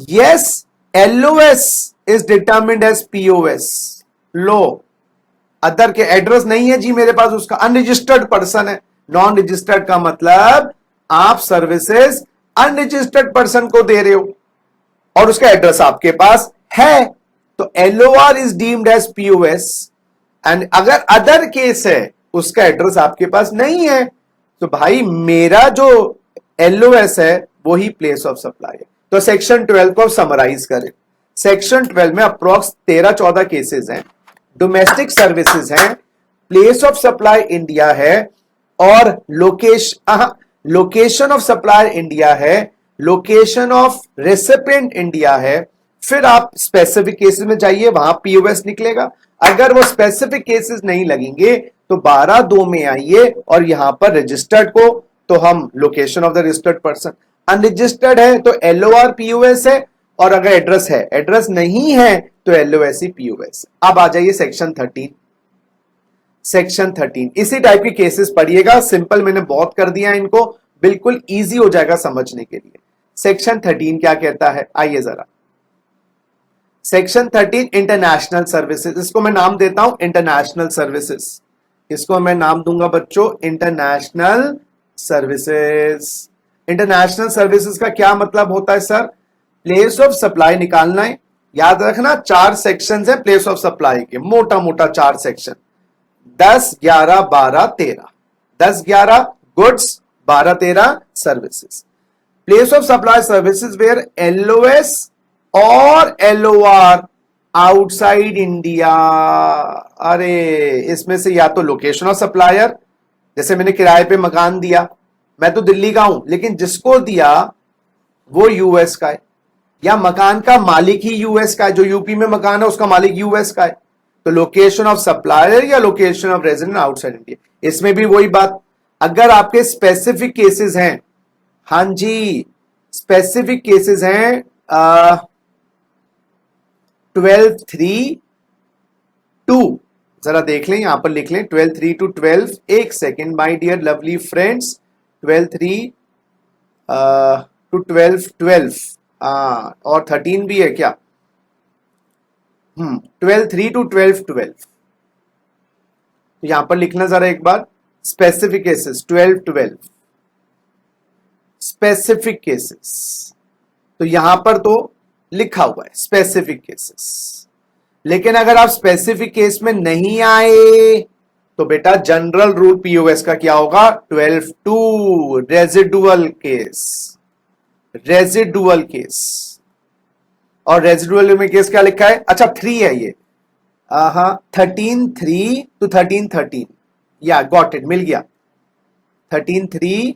yes, LOS is determined as POS. लो, अदर के एड्रेस नहीं है जी मेरे पास, उसका अनरजिस्टर्ड पर्सन है। नॉन रजिस्टर्ड का मतलब आप सर्विसेज अनरजिस्टर्ड पर्सन को दे रहे हो और उसका एड्रेस आपके पास है, तो LOR is deemed as POS. And अगर अदर केस है, उसका एड्रेस आपके पास नहीं है, तो भाई मेरा जो एलओएस है वो ही प्लेस ऑफ सप्लाई है। तो सेक्शन 12 को समराइज करें। सेक्शन 12 में अप्रोक्स 13-14 केसेस हैं, डोमेस्टिक सर्विसेज हैं, प्लेस ऑफ सप्लाई इंडिया है, और लोकेशन ऑफ सप्लाई इंडिया है, लोकेशन ऑफ रेसिपिएंट इंडिया है, फिर आप स्पेसिफिक केसेस में जाइए, वहां पीओएस निकलेगा। अगर वो स्पेसिफिक केसेस नहीं लगेंगे तो 12(2) में आइए और यहां पर रजिस्टर्ड को तो हम location of the registered person, unregistered है तो एलओआर पीओएस है, और अगर एड्रेस है, एड्रेस नहीं है तो एलओएस ही पीओएस। अब आ जाइए सेक्शन 13। सेक्शन 13 इसी टाइप के केसेस पढ़िएगा, सिंपल मैंने बहुत कर दिया इनको, बिल्कुल इजी हो जाएगा समझने के लिए। सेक्शन 13 क्या कहता है, आइए जरा। सेक्शन 13 इंटरनेशनल सर्विसेज, इसको मैं नाम देता हूं इंटरनेशनल सर्विसेज, इसको मैं नाम दूंगा बच्चों इंटरनेशनल सर्विसेज। इंटरनेशनल सर्विसेज का क्या मतलब होता है सर, प्लेस ऑफ सप्लाई निकालना है। याद रखना 4 सेक्शन है प्लेस ऑफ सप्लाई के, मोटा मोटा 4 section, 10, 11, 12, 13। 10, 11 goods, 12, 13 services. Place of supply services where LOS और एलओआर आउटसाइड इंडिया। अरे इसमें से या तो लोकेशन ऑफ सप्लायर, जैसे मैंने किराए पे मकान दिया, मैं तो दिल्ली का हूं लेकिन जिसको दिया वो यूएस का है, या मकान का मालिक ही यूएस का है, जो यूपी में मकान है उसका मालिक यूएस का है, तो लोकेशन ऑफ सप्लायर या location of resident outside India. इसमें भी वही बात, अगर आपके स्पेसिफिक केसेस हैं, हां जी स्पेसिफिक केसेस हैं 12(3)(2), जरा देख लें, यहां पर लिख लें 12(3) to 12, एक second my dear lovely friends, 12(3) to 12(12), और 13 भी है क्या, 12(3) to 12(12), तो यहां पर लिखना जरा एक बार, स्पेसिफिक केसेस 12(12), स्पेसिफिक केसेस, तो यहां पर तो लिखा हुआ है स्पेसिफिक केसेस। लेकिन अगर आप स्पेसिफिक केस में नहीं आए तो बेटा जनरल रूल पीओएस का क्या होगा, 12(2) रेजिडुअल केस, रेजिडुअल केस। और रेजिडुअल में केस क्या लिखा है, अच्छा 3 है ये, 13(3) to 13(13), या गॉट इट, मिल गया, 13(3)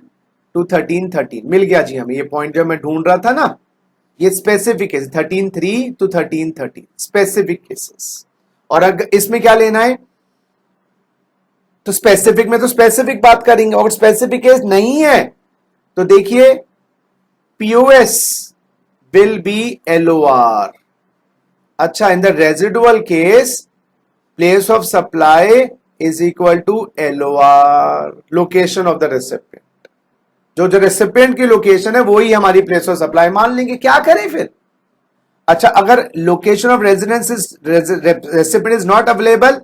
to 13(13) मिल गया जी हमें, ये पॉइंट जो मैं ढूंढ रहा था ना, ये specific case 13(3) to 13(13) specific cases. और अगर इसमें क्या लेना है, तो स्पेसिफिक में तो स्पेसिफिक बात करेंगे, और स्पेसिफिक केस नहीं है तो देखिए पीओएस विल बी एलओआर। अच्छा, in the residual case place of supply is equal to LOR, location of the recipient, जो रेसिपिएंट की लोकेशन है वही हमारी प्लेस ऑफ सप्लाई मान लेंगे, क्या करें फिर। अच्छा, अगर location of residence is recipient is not available,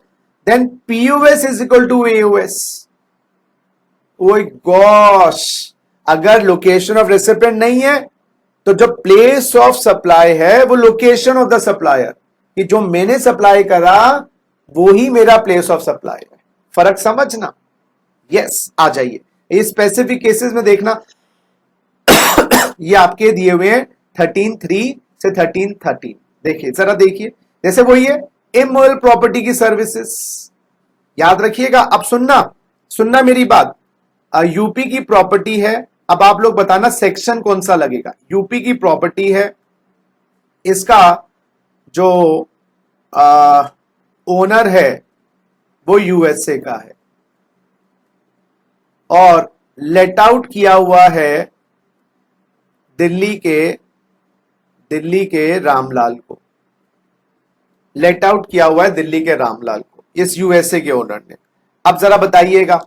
then POS is equal to AOS. Oh gosh, अगर लोकेशन ऑफ रेसिपिएंट नहीं है तो जो प्लेस ऑफ सप्लाई है वो लोकेशन ऑफ द सप्लायर, कि जो मैंने सप्लाई करा वो ही मेरा प्लेस ऑफ सप्लाई है। फर्क समझना, यस आ जाइए ये स्पेसिफिक केसेस में देखना। ये आपके दिए हुए हैं 13(3) से 13(13), देखिए जरा देखिए, जैसे वही है इमोरल प्रॉपर्टी की सर्विसेज, याद रखिएगा। अब सुनना मेरी बात, यूपी की प्रॉपर्टी है, अब आप लोग बताना सेक्शन कौन सा लगेगा। यूपी की प्रॉपर्टी है, इसका जो ओनर है वो यूएसए का है, और लेट आउट किया हुआ है दिल्ली के रामलाल को, लेट आउट किया हुआ है दिल्ली के रामलाल को, इस यूएसए के ओनर ने। अब जरा बताइएगा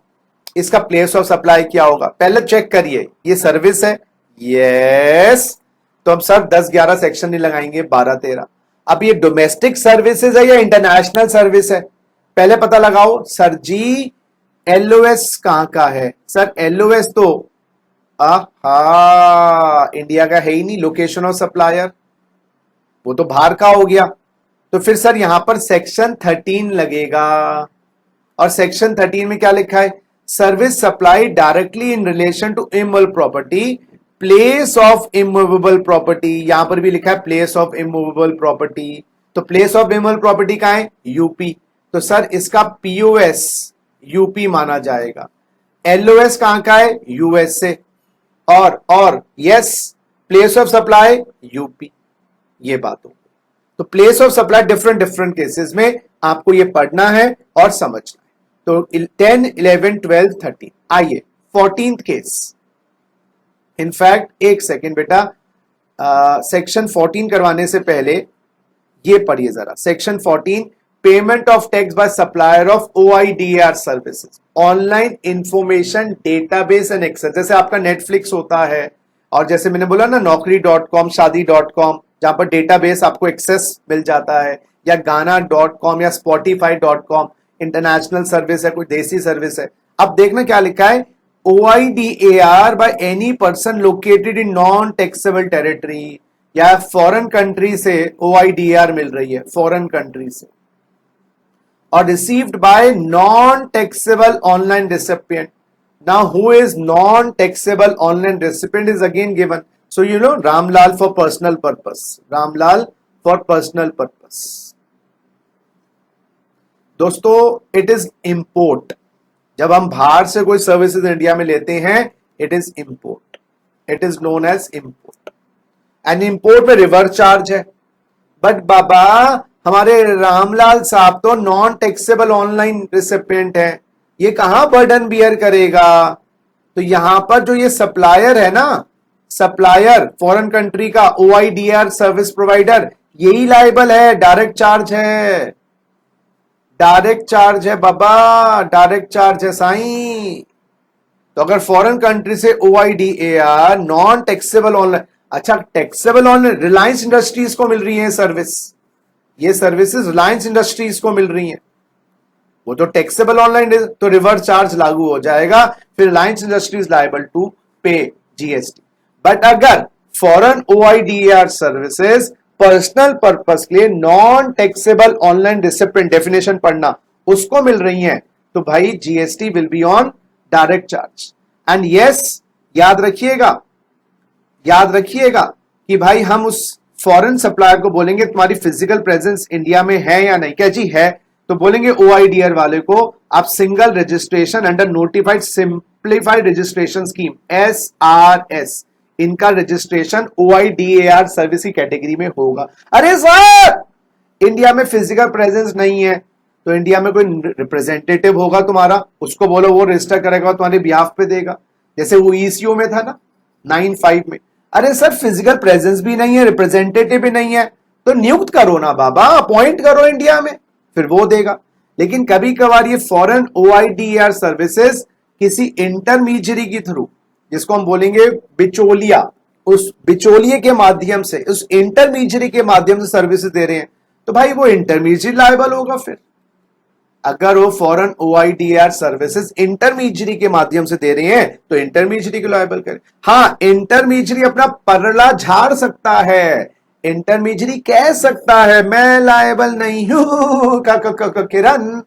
इसका प्लेस ऑफ सप्लाई क्या होगा, पहले चेक करिए, ये सर्विस है, यस, तो अब सर 10, 11 सेक्शन नहीं लगाएंगे, 12, 13। अब ये डोमेस्टिक सर्विसेज है या इंटरनेशनल सर्विस है, पहले पता लगाओ। सर जी एलओएस कहां का है, सर एलओएस तो इंडिया का है ही नहीं, लोकेशन ऑफ सप्लायर वो तो बाहर का हो गया, तो फिर सर यहां पर सेक्शन 13 लगेगा। और सेक्शन 13 में क्या लिखा है, service supply directly in relation to immovable property, place of immovable property, यहां पर भी लिखा है प्लेस ऑफ इमूवेबल प्रॉपर्टी, तो प्लेस ऑफ इमूवेबल प्रॉपर्टी कहां है, यूपी, तो सर इसका पीओएस यूपी माना जाएगा। एलओएस कहां का है, यूएसए, और yes place of supply UP, ये बात हो। तो place of supply different different cases में आपको ये पढ़ना है और समझना है। तो 10, 11, 12, 13। आइए 14th केस। इनफैक्ट एक सेकेंड बेटा, सेक्शन 14 करवाने से पहले ये पढ़िए जरा। Section 14, payment of tax by supplier of OIDAR services, online information database and access. जैसे आपका नेटफ्लिक्स होता है, और जैसे मैंने बोला ना naukri.com, शादी.com, जहां पर डेटाबेस आपको एक्सेस मिल जाता है, या गाना.com या spotify.com, इंटरनेशनल सर्विस है, कोई देसी सर्विस है। अब देखना क्या लिखा है, OIDAR by any person located in non taxable territory, या फॉरेन कंट्री से OIDAR मिल रही है, फॉरेन कंट्री से, और received by non taxable online recipient. Now who is non-taxable online recipient is again given. So you know Ramlal for personal purpose. Ramlal for personal purpose. दोस्तों it is import. जब हम बाहर से कोई services India में लेते हैं, it is import. It is known as import. And import में रिवर्स चार्ज है। बट बाबा हमारे रामलाल साहब तो नॉन टैक्सेबल ऑनलाइन रिसिपिएंट है, ये कहां बर्डन बियर करेगा? तो यहां पर जो ये सप्लायर है ना, सप्लायर फॉरेन कंट्री का OIDAR सर्विस प्रोवाइडर, यही लायबल है, डायरेक्ट चार्ज है, डायरेक्ट चार्ज है बाबा, डायरेक्ट चार्ज है साईं। तो अगर फॉरेन कंट्री से OIDAR नॉन टैक्सेबल ऑनलाइन, अच्छा टैक्सेबल ऑनलाइन रिलायंस इंडस्ट्रीज को मिल रही है सर्विस, ये सर्विसेज रिलायंस इंडस्ट्रीज को मिल रही हैं, वो तो टैक्सेबल ऑनलाइन, तो रिवर्स चार्ज लागू हो जाएगा, फिर रिलायंस इंडस्ट्रीज लायबल टू पे GST। बट अगर foreign OIDAR services personal purpose के लिए non taxable online recipient, definition पढ़ना, उसको मिल रही हैं, तो भाई GST will be on direct charge. And yes, याद रखिएगा, याद रखिएगा कि भाई हम उस फॉरेन सप्लायर को बोलेंगे तुम्हारी फिजिकल प्रेजेंस इंडिया में है या नहीं, क्या जी है, तो बोलेंगे OIDAR वाले को आप single registration under notified simplified registration scheme SRS, इनका रजिस्ट्रेशन OIDAR सर्विस की कैटेगरी में होगा। अरे सर इंडिया में फिजिकल प्रेजेंस नहीं है, तो इंडिया में कोई रिप्रेजेंटेटिव होगा तुम्हारा, उसको बोलो वो रजिस्टर करेगा, तुम्हारे बिहाफ पे देगा, जैसे वो ECO में था ना 95 में। अरे सर फिजिकल प्रेजेंस भी नहीं है, रिप्रेजेंटेटिव भी नहीं है, तो नियुक्त करो ना बाबा, अपॉइंट करो इंडिया में, फिर वो देगा। लेकिन कभी कभार ये फॉरेन OIDAR सर्विसेज किसी इंटरमीडियरी के थ्रू, जिसको हम बोलेंगे बिचौलिया, उस बिचौलिए के माध्यम से, उस इंटरमीडियरी के माध्यम से सर्विसेज दे रहे हैं, तो भाई वो इंटरमीडियरी लायबल होगा। फिर अगर वो फॉरेन OIDAR सर्विसेज इंटरमीडियरी के माध्यम से दे रहे हैं, तो इंटरमीडियरी को लायबल करें। हाँ, इंटरमीडियरी अपना परला झाड़ सकता है, इंटरमीडियरी कह सकता है मैं लायबल नहीं हूं किरण,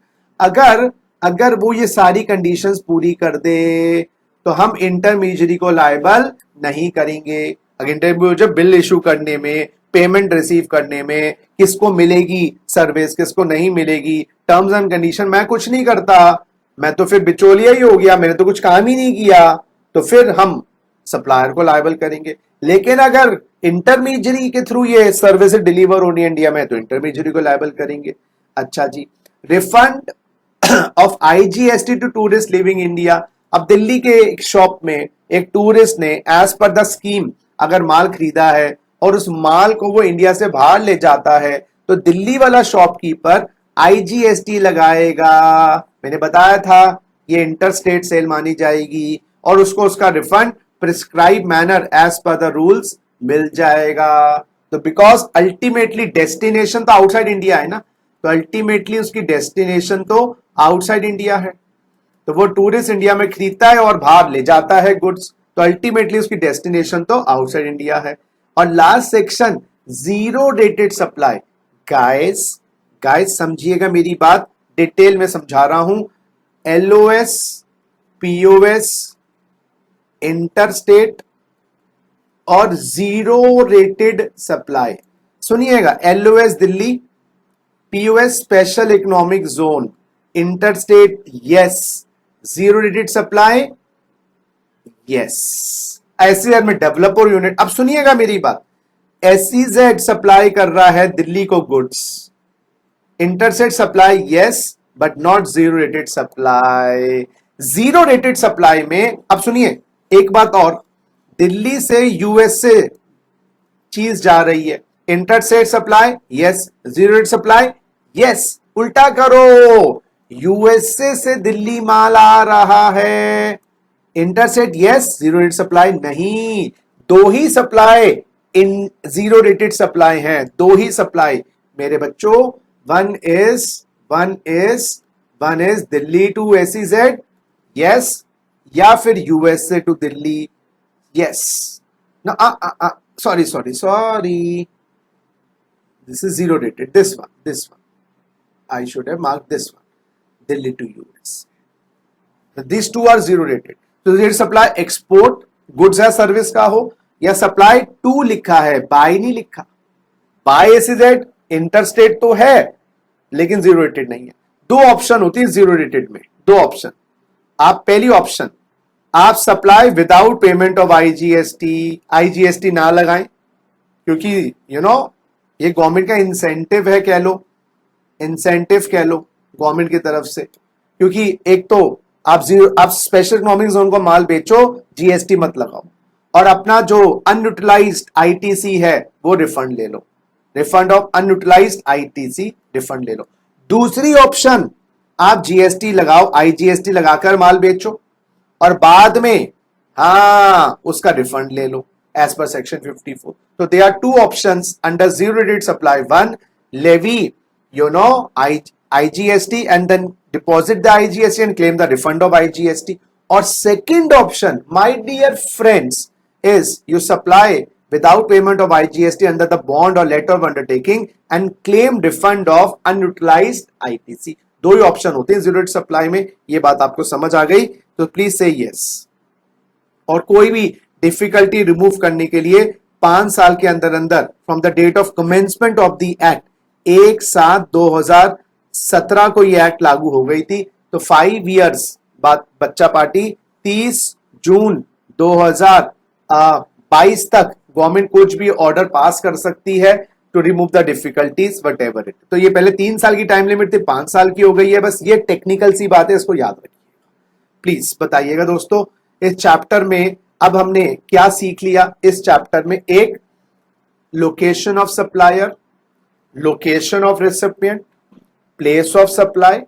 अगर वो ये सारी कंडीशंस पूरी कर दे, तो हम इंटरमीडियरी को लायबल नहीं करेंगे। अगर इंटरमीडियरी जब बिल इशू करने में, पेमेंट रिसीव करने में, किसको मिलेगी सर्विस, किसको नहीं मिलेगी, टर्म्स एंड कंडीशन मैं कुछ नहीं करता, मैं तो फिर बिचौलिया ही हो गया, मैंने तो कुछ काम ही नहीं किया, तो फिर हम सप्लायर को लायबल करेंगे। लेकिन अगर इंटरमीडियरी के थ्रू ये सर्विस डिलीवर होनी है इंडिया में, तो इंटरमीडियरी को लायबल करेंगे। अच्छा जी, refund of IGST to tourist leaving India. अब दिल्ली के एक शॉप में एक टूरिस्ट ने एज पर द स्कीम अगर माल खरीदा है और उस माल को वो इंडिया से बाहर ले जाता है, तो दिल्ली वाला शॉपकीपर IGST लगाएगा। मैंने बताया था ये इंटर स्टेट सेल मानी जाएगी, और उसको उसका refund prescribe manner as per the rules मिल जाएगा। तो बिकॉज अल्टीमेटली डेस्टिनेशन तो आउटसाइड इंडिया है ना, तो अल्टीमेटली उसकी डेस्टिनेशन तो आउटसाइड इंडिया है, तो वो टूरिस्ट इंडिया में खरीदता है और बाहर ले जाता है गुड्स, तो अल्टीमेटली उसकी डेस्टिनेशन तो आउटसाइड इंडिया है। और last section, zero dated supply. Guys समझिएगा मेरी बात, डिटेल में समझा रहा हूं। LOS, POS, इंटरस्टेट और जीरो रेटेड सप्लाई। सुनिएगा, LOS Delhi, POS special economic zone, interstate yes, zero rated supply yes, ICAR में डेवलपर यूनिट। अब सुनिएगा मेरी बात, SEZ सप्लाई कर रहा है दिल्ली को goods, interstate supply yes but not zero rated supply. Zero rated supply में अब सुनिए एक बात और, दिल्ली से यूएस से चीज जा रही है, interstate supply yes, zero rate supply yes. उल्टा करो, यूएसए से दिल्ली माल आ रहा है, interstate yes, zero rate supply नहीं। दो ही supply in zero rated supply हैं, दो ही सप्लाई मेरे बच्चों। One is Delhi to SEZ yes, या फिर USA to Delhi yes. sorry, this is zero rated, this one I should have marked this one, Delhi to US. These two are zero rated. तो rate supply export goods या service का हो, या supply to लिखा है, bye नहीं लिखा। Bye SEZ interstate तो है लेकिन जीरो रेटेड नहीं है। दो ऑप्शन होती है जीरो रेटेड में, दो ऑप्शन। आप पहली ऑप्शन, आप supply without payment of IGST ना लगाएं, क्योंकि ये गवर्नमेंट का इंसेंटिव है, कह लो इंसेंटिव कह लो गवर्नमेंट की तरफ से। क्योंकि एक तो आप स्पेशल इकोनॉमिक जोन को माल बेचो, जीएसटी मत लगाओ, और अपना जो अनयूटिलाइज्ड आईटीसी है वो रिफंड ले लो, refund of unutilised ITC refund ले लो। दूसरी ऑप्शन, आप जीएसटी लगाओ, आईजीएसटी लगाकर माल बेचो और बाद में उसका रिफंड ले लो एज पर सेक्शन 54। तो there are two options under zero rated supply. One, levy IGST and then deposit the IGST and claim the refund of IGST. Or second option, my dear friends, is you supply without payment of IGST under the bond or letter of undertaking and claim refund of unutilized ITC. दो ही option होते हैं zero rate supply में। ये बात आपको समझ आ गई तो प्लीज से यस। और कोई भी डिफिकल्टी रिमूव करने के लिए 5 साल के अंदर अंदर from the date of commencement of the act, 1/7/2017 को ये एक्ट लागू हो गई थी, तो 5 इयर्स बाद बच्चा पार्टी 30 जून 2022 तक गवर्नमेंट कुछ भी ऑर्डर पास कर सकती है to remove the difficulties whatever it. तो ये पहले 3 साल की टाइम लिमिट थी, 5 साल की हो गई है। बस ये टेक्निकल सी बात है, इसको याद रखिए प्लीज। बताइएगा दोस्तों, इस चैप्टर में अब हमने क्या सीख लिया? इस चैप्टर में एक, location of supplier, location of recipient, place of supply,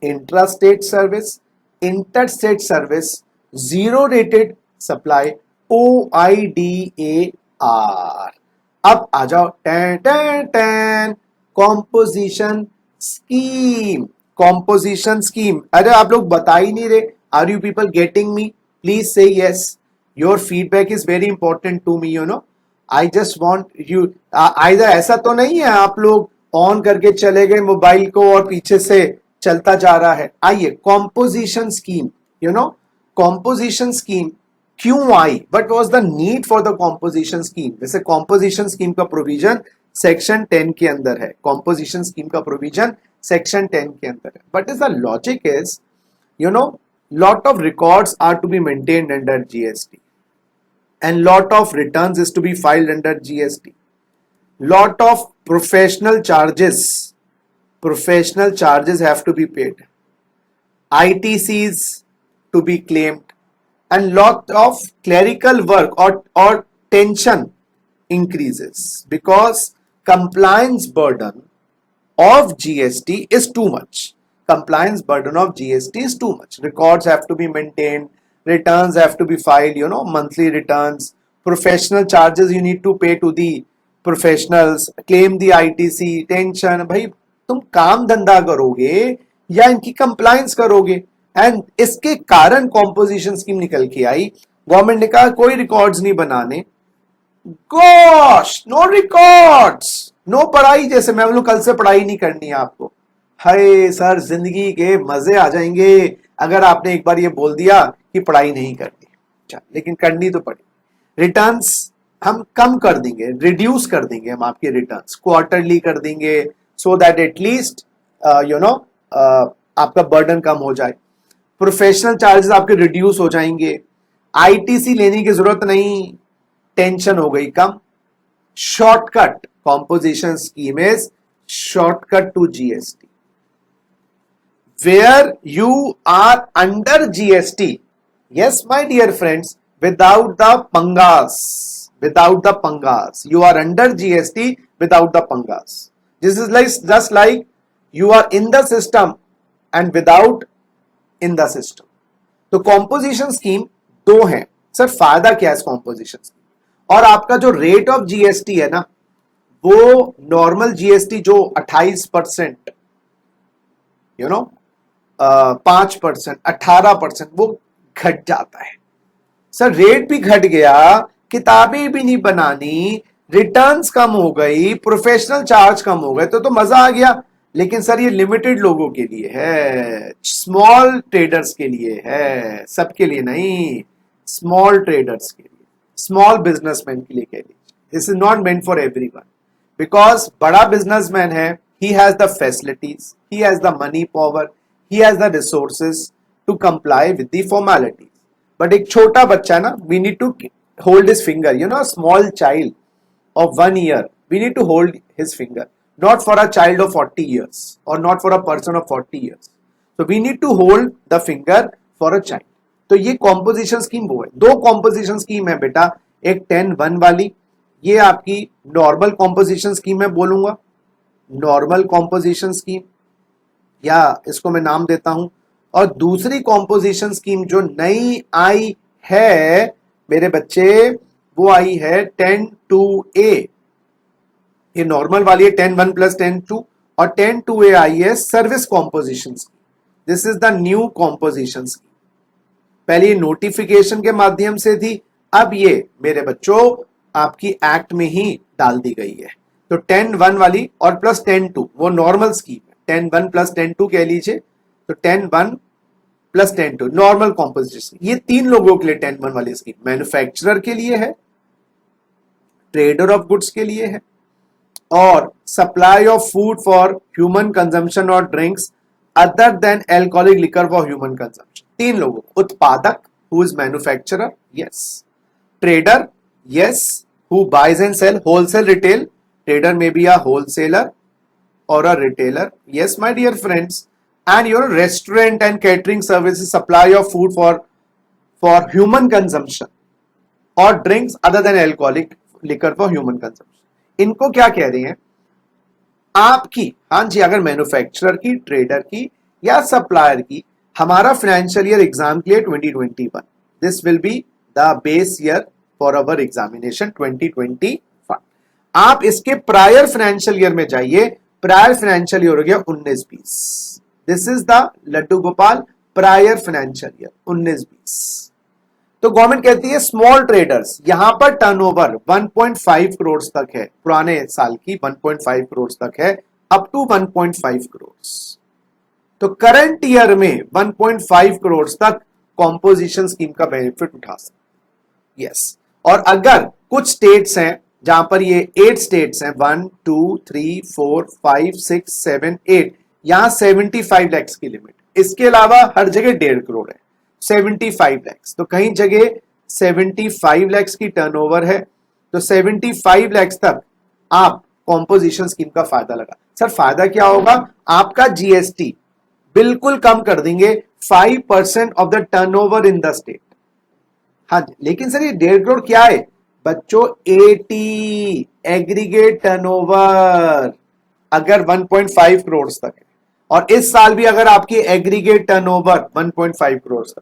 intrastate service, interstate service, zero rated supply, OIDAR। अब आ जाओ कॉम्पोजिशन स्कीम। कॉम्पोजिशन स्कीम, अरे आप लोग बता ही नहीं रहे। Are you people getting me? Please say yes, your feedback is very important to me, I just want you. Either ऐसा तो नहीं है आप लोग ऑन करके चले गए मोबाइल को और पीछे से चलता जा रहा है। आइए, कॉम्पोजिशन स्कीम, कॉम्पोजिशन स्कीम क्यों आई, what was the need for the composition scheme? वैसे कॉम्पोजिशन स्कीम का प्रोविजन सेक्शन 10 के अंदर है, कॉम्पोजिशन स्कीम का प्रोविजन सेक्शन 10 के अंदर है। But is the logic is, lot of records are to be maintained under GST and lot of returns is to be filed under GST. Lot of professional charges have to be paid, ITCs to be claimed, and lot of clerical work or tension increases because compliance burden of GST is too much. Compliance burden of GST is too much. Records have to be maintained, returns have to be filed, monthly returns, professional charges you need to pay to the professionals, claim the ITC, tension। भाई तुम काम धंधा करोगे या इनकी compliance करोगे? And इसके कारण कॉम्पोजिशन स्कीम निकल के आई। गवर्नमेंट ने कहा कोई रिकॉर्ड्स नहीं बनाने, गॉश नो रिकॉर्ड्स, नो पढ़ाई। जैसे मैं बोलूं कल से पढ़ाई नहीं करनी है आपको, हाय सर जिंदगी के मजे आ जाएंगे अगर आपने एक बार ये बोल दिया कि पढ़ाई नहीं करनी। अच्छा, लेकिन करनी तो पड़ी। रिटर्न्स हम कम कर देंगे, रिड्यूस कर देंगे हम आपके रिटर्न्स, क्वार्टरली कर देंगे सो दैट एटलीस्ट आपका बर्डन कम हो जाए। प्रोफेशनल चार्जेस आपके रिड्यूस हो जाएंगे, आईटीसी लेने की जरूरत नहीं, टेंशन हो गई कम। shortcut. Composition scheme is shortcut to GST. Where you are under GST. Yes, my dear friends, without the pangas. Without the pangas. You are under GST without the pangas. This is like just like you are in the system and without in the system. तो composition scheme दो हैं sir. फायदा क्या है इस composition scheme? और आपका जो रेट ऑफ जीएसटी है ना, वो नॉर्मल जीएसटी जो 28%, 5%, 18%, वो घट जाता है सर. रेट भी घट गया, किताबें भी नहीं बनानी, रिटर्न्स कम हो गई, प्रोफेशनल चार्ज कम हो गए, तो मजा आ गया. लेकिन सर ये लिमिटेड लोगों के लिए है, स्मॉल ट्रेडर्स के लिए है, सबके लिए नहीं. स्मॉल ट्रेडर्स के लिए, स्मॉल बिजनेसमैन के लिए. This is not meant for everyone, because बड़ा बिजनेसमैन है, he has the facilities, he has the money power, he has the resources to comply with the formalities. But एक छोटा बच्चा है ना, we need to hold his finger. Small child of 1 year, we need to hold his finger, not for a child of 40 years or not for a person of 40 years. So we need to hold the finger for a child. तो ये composition scheme वो है. दो composition scheme है बेटा, एक 10-1 वाली, ये आपकी नॉर्मल कॉम्पोजिशन स्कीम में बोलूंगा, नॉर्मल कॉम्पोजिशन स्कीम, या इसको मैं नाम देता हूं. और दूसरी कॉम्पोजिशन स्कीम जो नई आई है मेरे बच्चे, वो आई है 10-2A. ये नॉर्मल वाली है 10-1 प्लस 10-2, और 10-2A आई है service composition scheme. This is the new composition scheme. पहले ये नोटिफिकेशन के माध्यम से थी, अब ये मेरे बच्चों आपकी एक्ट में ही डाल दी गई है. तो 10-1 वाली और प्लस 10-2 वो नॉर्मल स्कीम है. 10-1 प्लस 10-2 कह लीजिए, तो 10-1 प्लस 10-2 नॉर्मल कॉम्पोजिशन. ये 3 लोगों के लिए 10-1 वाली स्कीम. मैन्युफैक्चरर के लिए है, ट्रेडर ऑफ गुड्स के लिए है, और supply of food for human consumption और drinks other than alcoholic liquor for human consumption. 3 लोगों. उत्पादक, who is manufacturer, yes. Trader, yes, who buys and sell wholesale retail. Trader may be a wholesaler और a retailer. Yes my dear friends. And your restaurant and catering services, supply of food for human consumption और drinks other than alcoholic liquor for human consumption. इनको क्या कह रही हैं? आपकी, हाँ जी, अगर मैन्युफैक्चरर की, ट्रेडर की या सप्लायर की, हमारा फाइनेंशियल ईयर एग्जाम के लिए 2021, this will be the base year for our examination 2025. आप इसके प्रायर फाइनेंशियल ईयर में जाइए. प्रायर फाइनेंशियल ईयर हो गया 19-20. This is the Laddu Gopal prior financial year 19-20. तो गवर्नमेंट कहती है स्मॉल ट्रेडर्स, यहां पर टर्नओवर 1.5 करोड़ तक है, पुराने साल की 1.5 करोड़ तक है, अप टू 1.5 करोड़. तो करंट ईयर में 1.5 करोड़ तक कॉम्पोजिशन स्कीम का बेनिफिट उठा सकते. यस. और अगर कुछ स्टेट्स हैं जहां पर ये 8 स्टेट्स हैं, 1 2 3 4 5 6 7 8, यहां 75 लाख की लिमिट. इसके अलावा हर जगह 1.5 करोड़ है, 75 लाख. तो कहीं जगह 75 लाख की टर्नओवर है, तो 75 लाख तक आप कॉम्पोजिशन स्कीम का फायदा लगा. सर फायदा क्या होगा? आपका जीएसटी बिल्कुल कम कर देंगे, 5% of the turnover in the state. हाँ जी, लेकिन सर ये 1.5 करोड़ क्या है बच्चों? 80 एग्रीगेट टर्नओवर अगर 1.5 करोड़ तक है, और इस साल भी अगर आपकी एग्रीगेट टर्नओवर 1.5 करोड़ तक,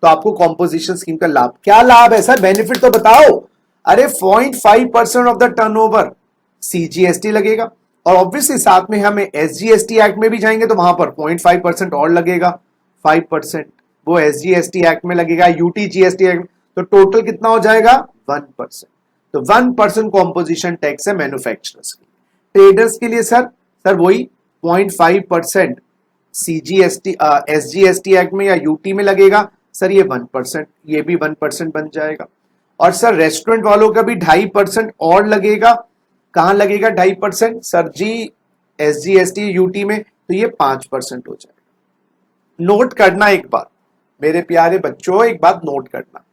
तो आपको कॉम्पोजिशन स्कीम का लाभ. क्या लाभ है सर? बेनिफिट तो बताओ. अरे 0.5% ऑफ द टर्नओवर सीजीएसटी लगेगा, और ऑब्वियसली साथ में हमें एसजीएसटी एक्ट में भी जाएंगे तो वहां पर 0.5% और लगेगा. 5% वो एसजीएसटी एक्ट में लगेगा, यूटीजीएसटी एक्ट. तो टोटल कितना हो जाएगा? 1%. तो 1% कॉम्पोजिशन टैक्स है मैन्युफैक्चरर्स के. ट्रेडर्स के लिए सर वही 0.5% सीजीएसटी एसजीएसटी एक्ट में या यूटी में लगेगा. सर ये 1%, ये भी 1% बन जाएगा. और सर रेस्टोरेंट वालों का भी 2.5% और लगेगा. कहां लगेगा 2.5%? सर जी एसजीएसटी यूटी में, तो ये 5% हो जाएगा. नोट करना एक बात मेरे प्यारे बच्चों, एक बात नोट करना.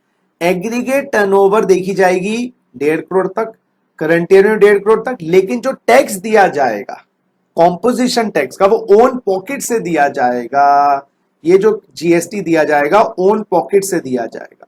एग्रीगेट टर्नओवर देखी जाएगी 1.5 करोड़ तक, करंट ईयर में 1.5 करोड़ तक, लेकिन जो टैक्स दिया जाएगा कॉम्पोजिशन टैक्स का वो ओन पॉकेट से दिया जाएगा। ये जो जीएसटी दिया जाएगा ओन पॉकेट से दिया जाएगा।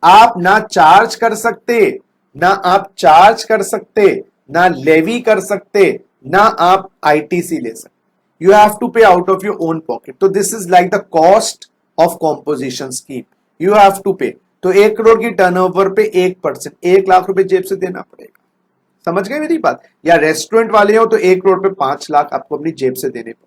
आप ना चार्ज कर सकते, ना आप चार्ज कर सकते, ना लेवी कर सकते, ना आप आईटीसी ले सकते। You have to pay out of your own pocket. तो this is like the cost of composition scheme, you have to pay. तो 1 करोड़ की टर्नओवर पे 1%, 1 लाख रुपए जेब से देना पड़ेगा। समझ गए मेरी बात? या रेस्टोरेंट वाले हो तो 1 करोड़ पे 5 लाख आपको अपनी जेब से देने पड़ेंगे।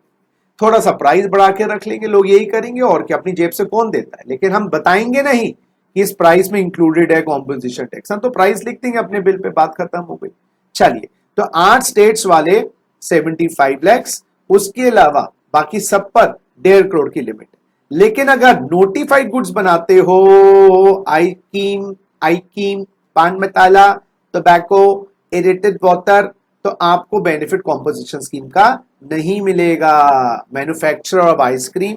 थोड़ा सा प्राइस बढ़ा के रख लेंगे, लोग यही करेंगे और क्या, अपनी जेब से कौन देता है। लेकिन हम बताएंगे नहीं कि इस प्राइस में इंक्लूडेड है कॉम्पोजिशन टैक्स, हम तो प्राइस लिख देंगे अपने बिल पे, बात खत्म हो गई। चलिए, तो 8 स्टेट्स वाले 75 लैक्स, उसके अलावा बाकी सब पर 1.5 करोड़ की लिमिट है। लेकिन अगर नोटिफाइड गुड्स बनाते हो, आईकीम, पान मसाला, टोबैको, एरेटेड वाटर, तो आपको बेनिफिट कॉम्पोजिशन स्कीम का नहीं मिलेगा। Manufacturer of ice cream,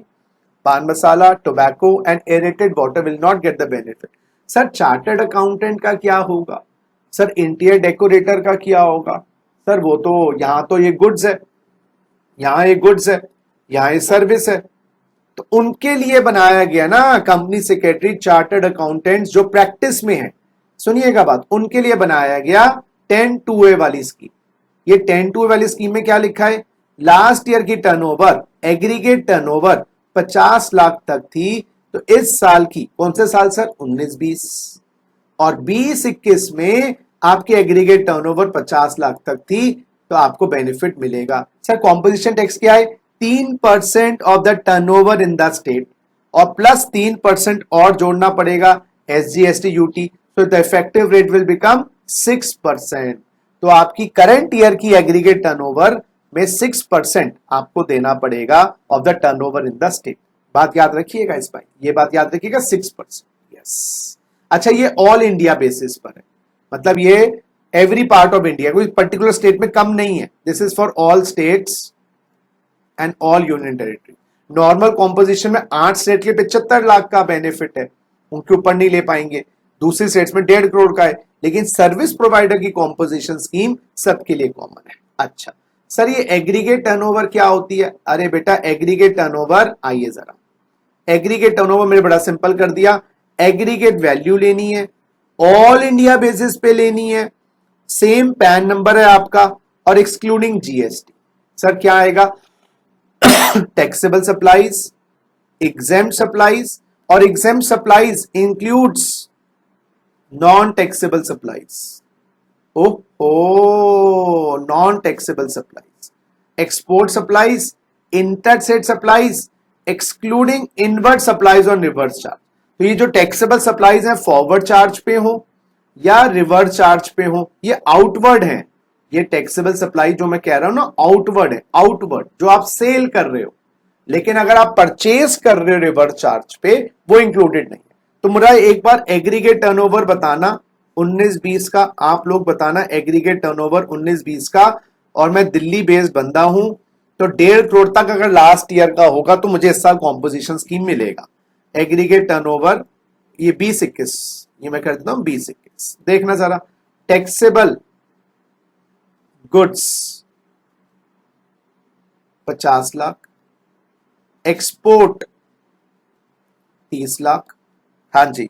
pan masala, tobacco and aerated water will not get the benefit. Sir chartered accountant का क्या होगा? सर इंटीरियर डेकोरेटर का क्या होगा? सर वो तो यहां तो ये गुड्स है, यहां ये गुड्स है, यहां ये सर्विस है। तो उनके लिए बनाया गया ना कंपनी सेक्रेटरी, चार्टर्ड अकाउंटेंट्स जो प्रैक्टिस में है, सुनिएगा बात, उनके लिए बनाया गया 10(2)A वाली स्कीम। ये 10(2)A वाली स्कीम में क्या लिखा है? लास्ट ईयर की टर्नओवर, एग्रीगेट टर्नओवर 50 लाख तक थी, तो इस साल की, कौन से साल सर? 19-20 और 20-21 में आपकी एग्रीगेट टर्नओवर 50 लाख तक थी, तो आपको बेनिफिट मिलेगा। सर कॉम्पोजिशन टैक्स क्या है? 3% of the turnover in the state और प्लस 3% और जोड़ना पड़ेगा एसजीएसटी यूटी, तो the effective rate will become 6%। तो आपकी करंट ईयर की एग्रीगेट टर्नओवर में 6% आपको देना पड़ेगा of the turnover in the state. बात याद रखिएगा इस भाई, ये बात याद रखिएगा, 6%। यस। अच्छा, ये ऑल इंडिया बेसिस पर है, मतलब ये एवरी पार्ट ऑफ इंडिया, कोई पर्टिकुलर स्टेट में कम नहीं है। This is for all states and all union territory. Normal composition में 8 स्टेट के 75 लाख का बेनिफिट है, उनके ऊपर नहीं ले पाएंगे। दूसरी स्टेट्स में 1.5 करोड़ का है, लेकिन सर्विस प्रोवाइडर की कॉम्पोजिशन स्कीम सबके लिए कॉमन है। अच्छा सर, ये एग्रीगेट टर्नओवर क्या होती है? अरे बेटा, एग्रीगेट टर्नओवर, आइए जरा, एग्रीगेट टर्नओवर मैंने बड़ा सिंपल कर दिया। एग्रीगेट वैल्यू लेनी है, ऑल इंडिया बेसिस पे लेनी है, सेम पैन नंबर है आपका, और एक्सक्लूडिंग जीएसटी। सर क्या आएगा? टैक्सेबल सप्लाईज, एग्जेम्प्ट सप्लाईज, और exempt supplies includes non taxable supplies. Oh, non taxable supplies, export supplies, inter state supplies, excluding inward supplies और रिवर्स चार्ज। तो ये जो टैक्सेबल सप्लाईज हैं, फॉरवर्ड चार्ज पे हो या रिवर्स चार्ज पे हो, ये आउटवर्ड है। ये टैक्सेबल सप्लाई जो मैं कह रहा हूं ना, आउटवर्ड है, आउटवर्ड जो आप सेल कर रहे हो। लेकिन अगर आप परचेज कर रहे हो रिवर्स चार्ज पे, वो इंक्लूडेड नहीं है। तो मुझे एक बार एग्रीगेट टर्नओवर बताना 19-20 का, आप लोग बताना एग्रीगेट टर्नओवर 19-20 का। और मैं दिल्ली बेस्ड बंदा हूं, तो 1.5 करोड़ तक अगर लास्ट ईयर का होगा तो मुझे इस साल कॉम्पोजिशन स्कीम मिलेगा। एग्रीगेट टर्नओवर ये 20-21, ये मैं कर देता हूं 20-21। देखना जरा, taxable goods 50 lakh, export 30 lakh, हाँ जी,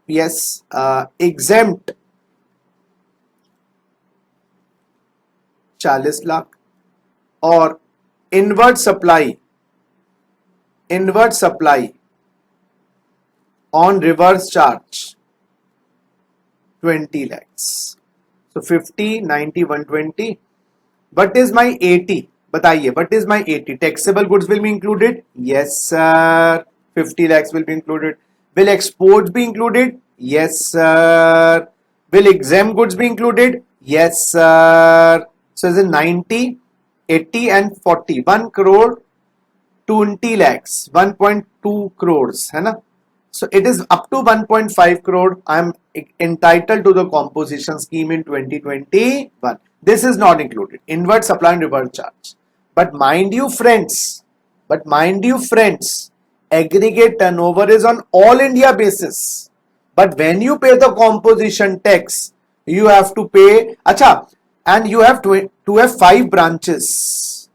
यस, एग्जेम्प्ट 40 लाख, और inward supply on reverse charge 20 lakhs. So 50, 90, 120. What is my 80? बताइए, what is my 80? Taxable goods will be included? Yes, sir. 50 lakhs will be included. Will exports be included? Yes, sir. Will exempt goods be included? Yes, sir. So is it 90, 80 and 40? 1 crore 20 lakhs, 1.2 crores, है ना? So it is up to 1.5 crore. I am entitled to the composition scheme in 2021. This is not included. Inward supply and reverse charge. But mind you friends, aggregate turnover is on all India basis. but when you pay the composition tax you have to pay, अच्छा, and you have to have 5 branches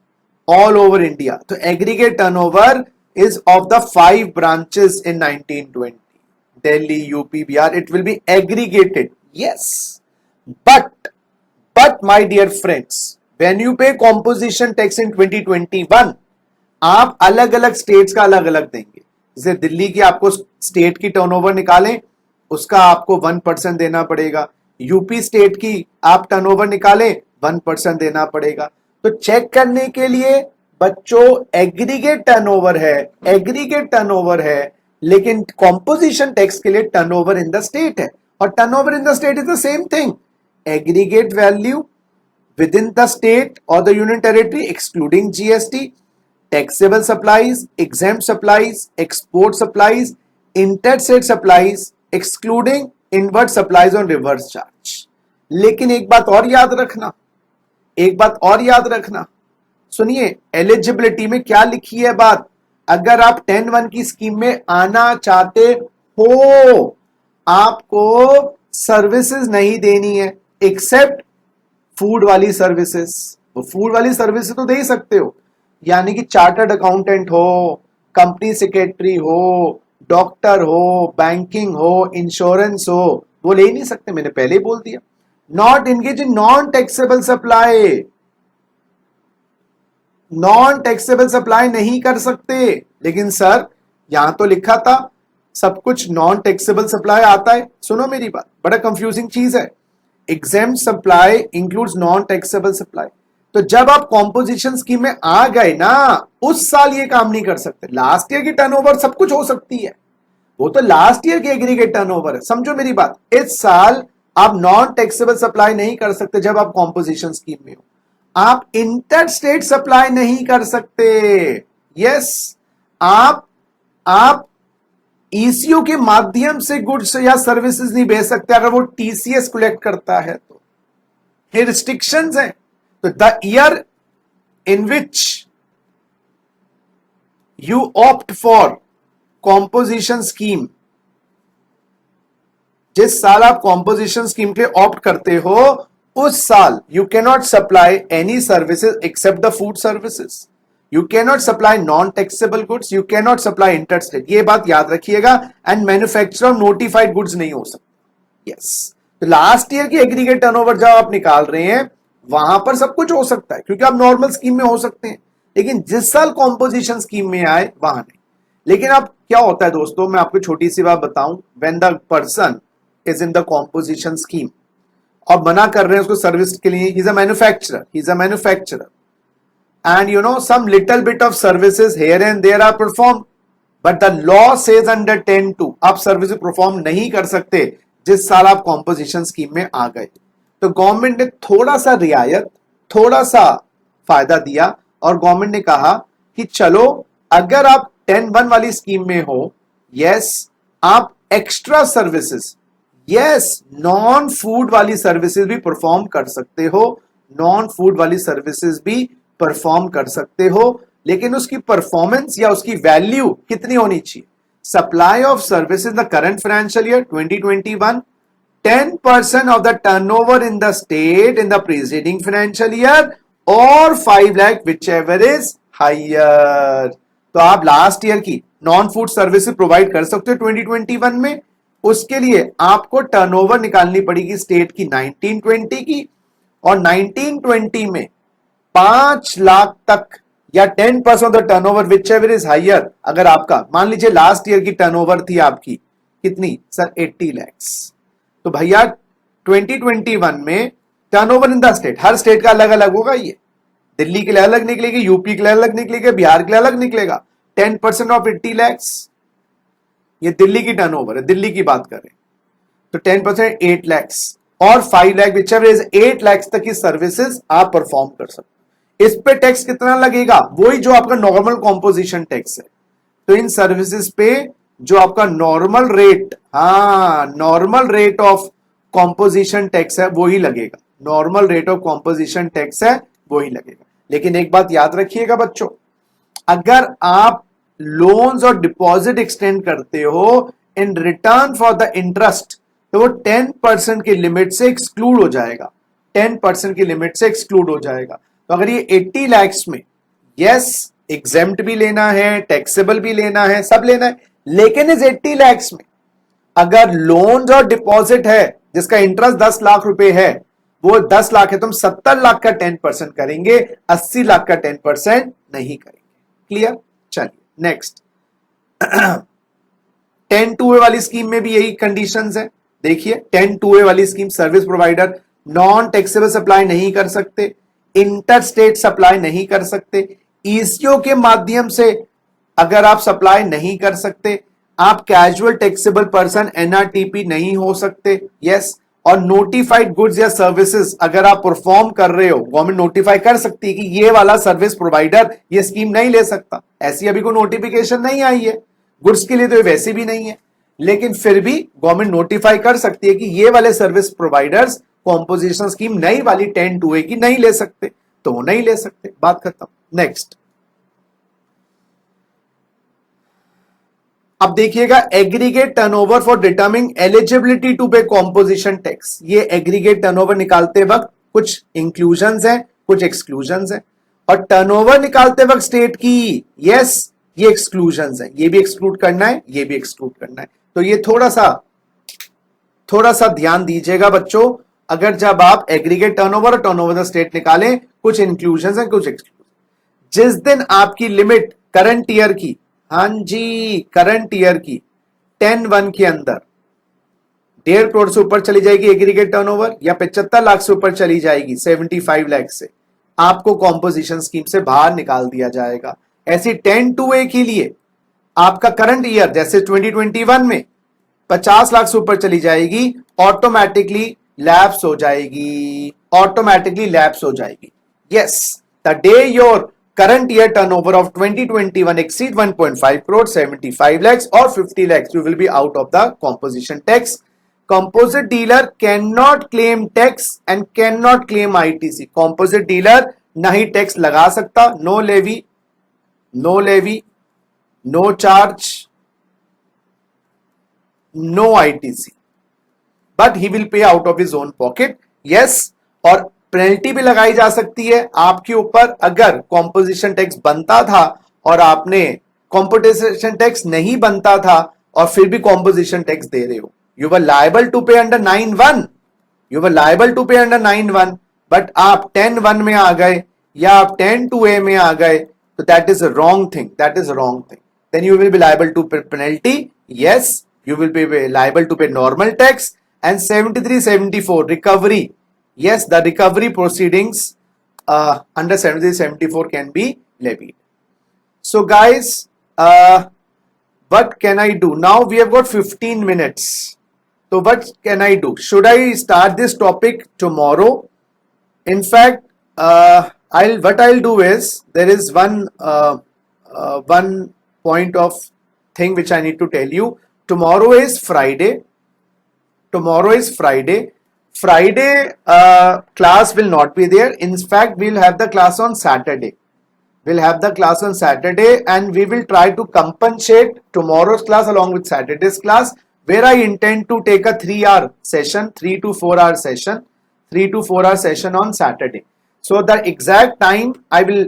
all over India. तो aggregate turnover is of the 5 branches in 1920. Delhi, UP, Bihar, it will be aggregated. Yes. But my dear friends, when you pay composition tax in 2021, आप अलग अलग states का अलग अलग देंगे. जैसे दिल्ली की आपको स्टेट की टर्नओवर निकालें, उसका आपको 1% देना पड़ेगा. यूपी स्टेट की आप टर्नओवर निकालें, 1% देना पड़ेगा. तो चेक करने के लिए बच्चों एग्रीगेट टर्नओवर है, लेकिन कॉम्पोजिशन टैक्स के लिए टर्नओवर इन द स्टेट है. और turnover in the state is the same thing, aggregate value within the state और the union territory excluding GST, taxable supplies, exempt supplies, export supplies, interstate supplies excluding inward supplies on reverse charge. लेकिन एक बात और याद रखना, सुनिए, eligibility में क्या लिखी है बात. अगर आप 10(1) की स्कीम में आना चाहते हो, आपको सर्विसेज नहीं देनी है एक्सेप्ट फूड वाली सर्विसेज. तो फूड वाली सर्विसेज तो दे ही सकते हो, यानी कि चार्टर्ड अकाउंटेंट हो, कंपनी सेक्रेटरी हो, डॉक्टर हो, बैंकिंग हो, इंश्योरेंस हो, वो ले नहीं सकते. मैंने पहले ही बोल दिया. Not engage in non taxable supply नहीं कर सकते. लेकिन सर यहां तो लिखा था सब कुछ नॉन टैक्सेबल सप्लाई आता है. सुनो मेरी बात, बड़ा कंफ्यूजिंग चीज है. Exempt supply includes non taxable supply. तो जब आप कॉम्पोजिशन स्कीम में आ गए ना, उस साल ये काम नहीं कर सकते. लास्ट ईयर की टर्नओवर सब कुछ हो सकती है, वो तो लास्ट ईयर की एग्रीगेट टर्नओवर है. समझो मेरी बात, इस साल आप नॉन टैक्सेबल सप्लाई नहीं कर सकते जब आप कॉम्पोजिशन स्कीम में हो. आप इंटर स्टेट सप्लाई नहीं कर सकते. यस, आप ईसीओ के माध्यम से गुड्स या सर्विसेज नहीं भेज सकते अगर वो टीसीएस कलेक्ट करता है. तो ये रिस्ट्रिक्शंस हैं. तो the year in which you opt for composition scheme, जिस साल आप कॉम्पोजिशन स्कीम के ऑप्ट करते हो, उस साल you can not supply any services except the food services. You can not supply non taxable goods, you can not supply interstate. ये बात याद रखिएगा. एंड मैन्युफैक्चर नोटिफाइड गुड्स नहीं हो सकते. यस, तो लास्ट ईयर की एग्रीगेट टर्नओवर जब आप निकाल रहे हैं, वहां पर सब कुछ हो सकता है, क्योंकि आप नॉर्मल स्कीम में हो सकते हैं. लेकिन जिस साल कॉम्पोजिशन स्कीम में आए वहां नहीं. लेकिन अब क्या होता है दोस्तों, मैं आपको छोटी सी बात बताऊं. When the person is in the composition scheme और मना कर रहे हैं उसको सर्विस के लिए, he is a manufacturer and some little bit of services here and there are performed, but the law says under 10(2) आप सर्विस परफॉर्म नहीं कर सकते जिस साल आप कॉम्पोजिशन स्कीम में आ गए. तो गवर्नमेंट ने थोड़ा सा रियायत, थोड़ा सा फायदा दिया और गवर्नमेंट ने कहा कि चलो अगर आप 10(1) वाली स्कीम में हो, यस, आप extra services, yes, non food वाली सर्विसेज भी परफॉर्म कर सकते हो, परफॉर्म कर सकते हो. लेकिन उसकी परफॉर्मेंस या उसकी वैल्यू कितनी होनी चाहिए? Supply of services the current financial year 2021, 10% of the turnover in the state in the preceding financial year, और 5 lakh whichever is higher. तो आप लास्ट ईयर की नॉन फूड सर्विसेज प्रोवाइड कर सकते हो 2021 में. उसके लिए आपको टर्नओवर निकालनी पड़ेगी स्टेट की 1920 की, और 1920 में 5 लाख तक या 10% of the turnover whichever is higher. अगर आपका मान लीजिए लास्ट ईयर की टर्नओवर थी आपकी कितनी सर, 80 लाख, तो भैया 2021 में turnover in the state, her state का अलग अलग होगा. ये दिल्ली के लिए अलग निकलेगी, यूपी के लिए अलग निकलेगा, बिहार के लिए अलग निकलेगा. 10% ऑफ 80 लाख, ये दिल्ली की टर्नओवर है, दिल्ली की बात करें तो 10% 8 लाख, और 5 lakh whichever is 8 lakh तक की सर्विसेज आप परफॉर्म कर सकते. इस पे टैक्स कितना लगेगा? वही जो आपका नॉर्मल कॉम्पोजिशन टैक्स है. तो इन सर्विसेज पे जो आपका normal rate of composition tax है वही लगेगा. Normal rate of composition tax है वही लगेगा. लेकिन एक बात याद रखिएगा बच्चों, अगर आप लोन्स और डिपॉजिट एक्सटेंड करते हो in return for the interest, तो वो 10% की लिमिट से एक्सक्लूड हो जाएगा, 10% की लिमिट से एक्सक्लूड हो जाएगा। तो अगर ये 80 lakhs में यस एग्जेम्प्ट भी लेना है, टैक्सेबल भी लेना है, सब लेना है, लेकिन इस 80 lakhs में अगर लोन और डिपॉजिट है जिसका इंटरेस्ट 10 लाख रुपए है, वो 10 लाख है तो हम 70 लाख का 10% करेंगे, 80 लाख का 10% नहीं करेंगे। क्लियर? चलिए नेक्स्ट 10(2)A वाली स्कीम में भी यही कंडीशंस है। देखिए 10(2)A वाली scheme, service provider non taxable supply नहीं कर सकते, इंटर स्टेट सप्लाई नहीं कर सकते, ईसीओ के माध्यम से अगर आप सप्लाई नहीं कर सकते, आप कैजुअल टैक्सेबल पर्सन एनआरटीपी नहीं हो सकते, यस। और नोटिफाइड गुड्स या सर्विसेज अगर आप परफॉर्म कर रहे हो, गवर्नमेंट नोटिफाई कर सकती है कि ये वाला सर्विस प्रोवाइडर ये स्कीम नहीं ले सकता, ऐसी अभी कोई नोटिफिकेशन नहीं आई है, गुड्स के लिए तो ये वैसे भी नहीं है, लेकिन फिर भी गवर्नमेंट नोटिफाई कर सकती है कि ये वाले सर्विस प्रोवाइडर्स कॉम्पोजिशन स्कीम नई वाली 10(2)A की नहीं ले सकते, तो वो नहीं ले सकते, बात खत्म। नेक्स्ट अब देखिएगा aggregate turnover for determining eligibility to pay composition tax. ये एग्रीगेट टर्नओवर निकालते वक्त कुछ इंक्लूजन्स हैं, कुछ एक्सक्लूजन्स हैं, और टर्नओवर निकालते वक्त स्टेट की यस ये एक्सक्लूजन्स हैं, ये भी एक्सक्लूड करना है, ये भी एक्सक्लूड करना है। तो ये थोड़ा सा ध्यान दीजिएगा बच्चों, अगर जब आप एग्रीगेट टर्नओवर और टर्नओवर द स्टेट निकालें, कुछ इंक्लूजन्स हैं, कुछ एक्सक्लूजन। जिस दिन आपकी लिमिट करंट ईयर की, हाँ जी करंट ईयर की 10(1) के अंदर 1.5 करोड़ से ऊपर चली जाएगी एग्रीगेट टर्नओवर, या 75 लाख से ऊपर चली जाएगी 75 लाख से, आपको कॉम्पोजिशन स्कीम से बाहर निकाल दिया जाएगा। ऐसी 10(2)A के लिए आपका करंट ईयर जैसे 2021 में 50 लाख से ऊपर चली जाएगी, ऑटोमेटिकली लैप्स हो जाएगी, ऑटोमेटिकली लैप्स हो जाएगी। Yes, the day your current year turnover of 2021 exceed 1.5 crore, 75 lakhs or 50 lakhs, you will be out of the composition tax. Composite dealer cannot claim tax and cannot claim ITC. Composite dealer ना ही tax लगा सकता, no levy, no charge, no ITC, but he will pay out of his own pocket. Yes, और penalty भी लगाई जा सकती है आपके ऊपर अगर कॉम्पोजिशन टैक्स बनता था और आपने कॉम्पोजिशन टैक्स नहीं बनता था और फिर भी कॉम्पोजिशन टैक्स दे रहे हो, you were liable to pay under 9(1), you were liable to pay under 9(1), but आप 10(1) में आ गए या आप 10(2)A में आ गए, तो that is a wrong thing, that is a wrong thing. Then you will be liable to pay penalty, yes, you will be liable to pay normal tax, and 73-74 recovery. Yes, the recovery proceedings under 73-74 can be levied. So guys, what can I do? Now we have got 15 minutes. So what can I do? Should I start this topic tomorrow? In fact, what I'll do is, there is one point of thing which I need to tell you. Tomorrow is Friday. Friday class will not be there. In fact, we'll have the class on Saturday. And we will try to compensate tomorrow's class along with Saturday's class, where I intend to take a 3-hour session, 3 to 4 hour session on Saturday. So the exact time I will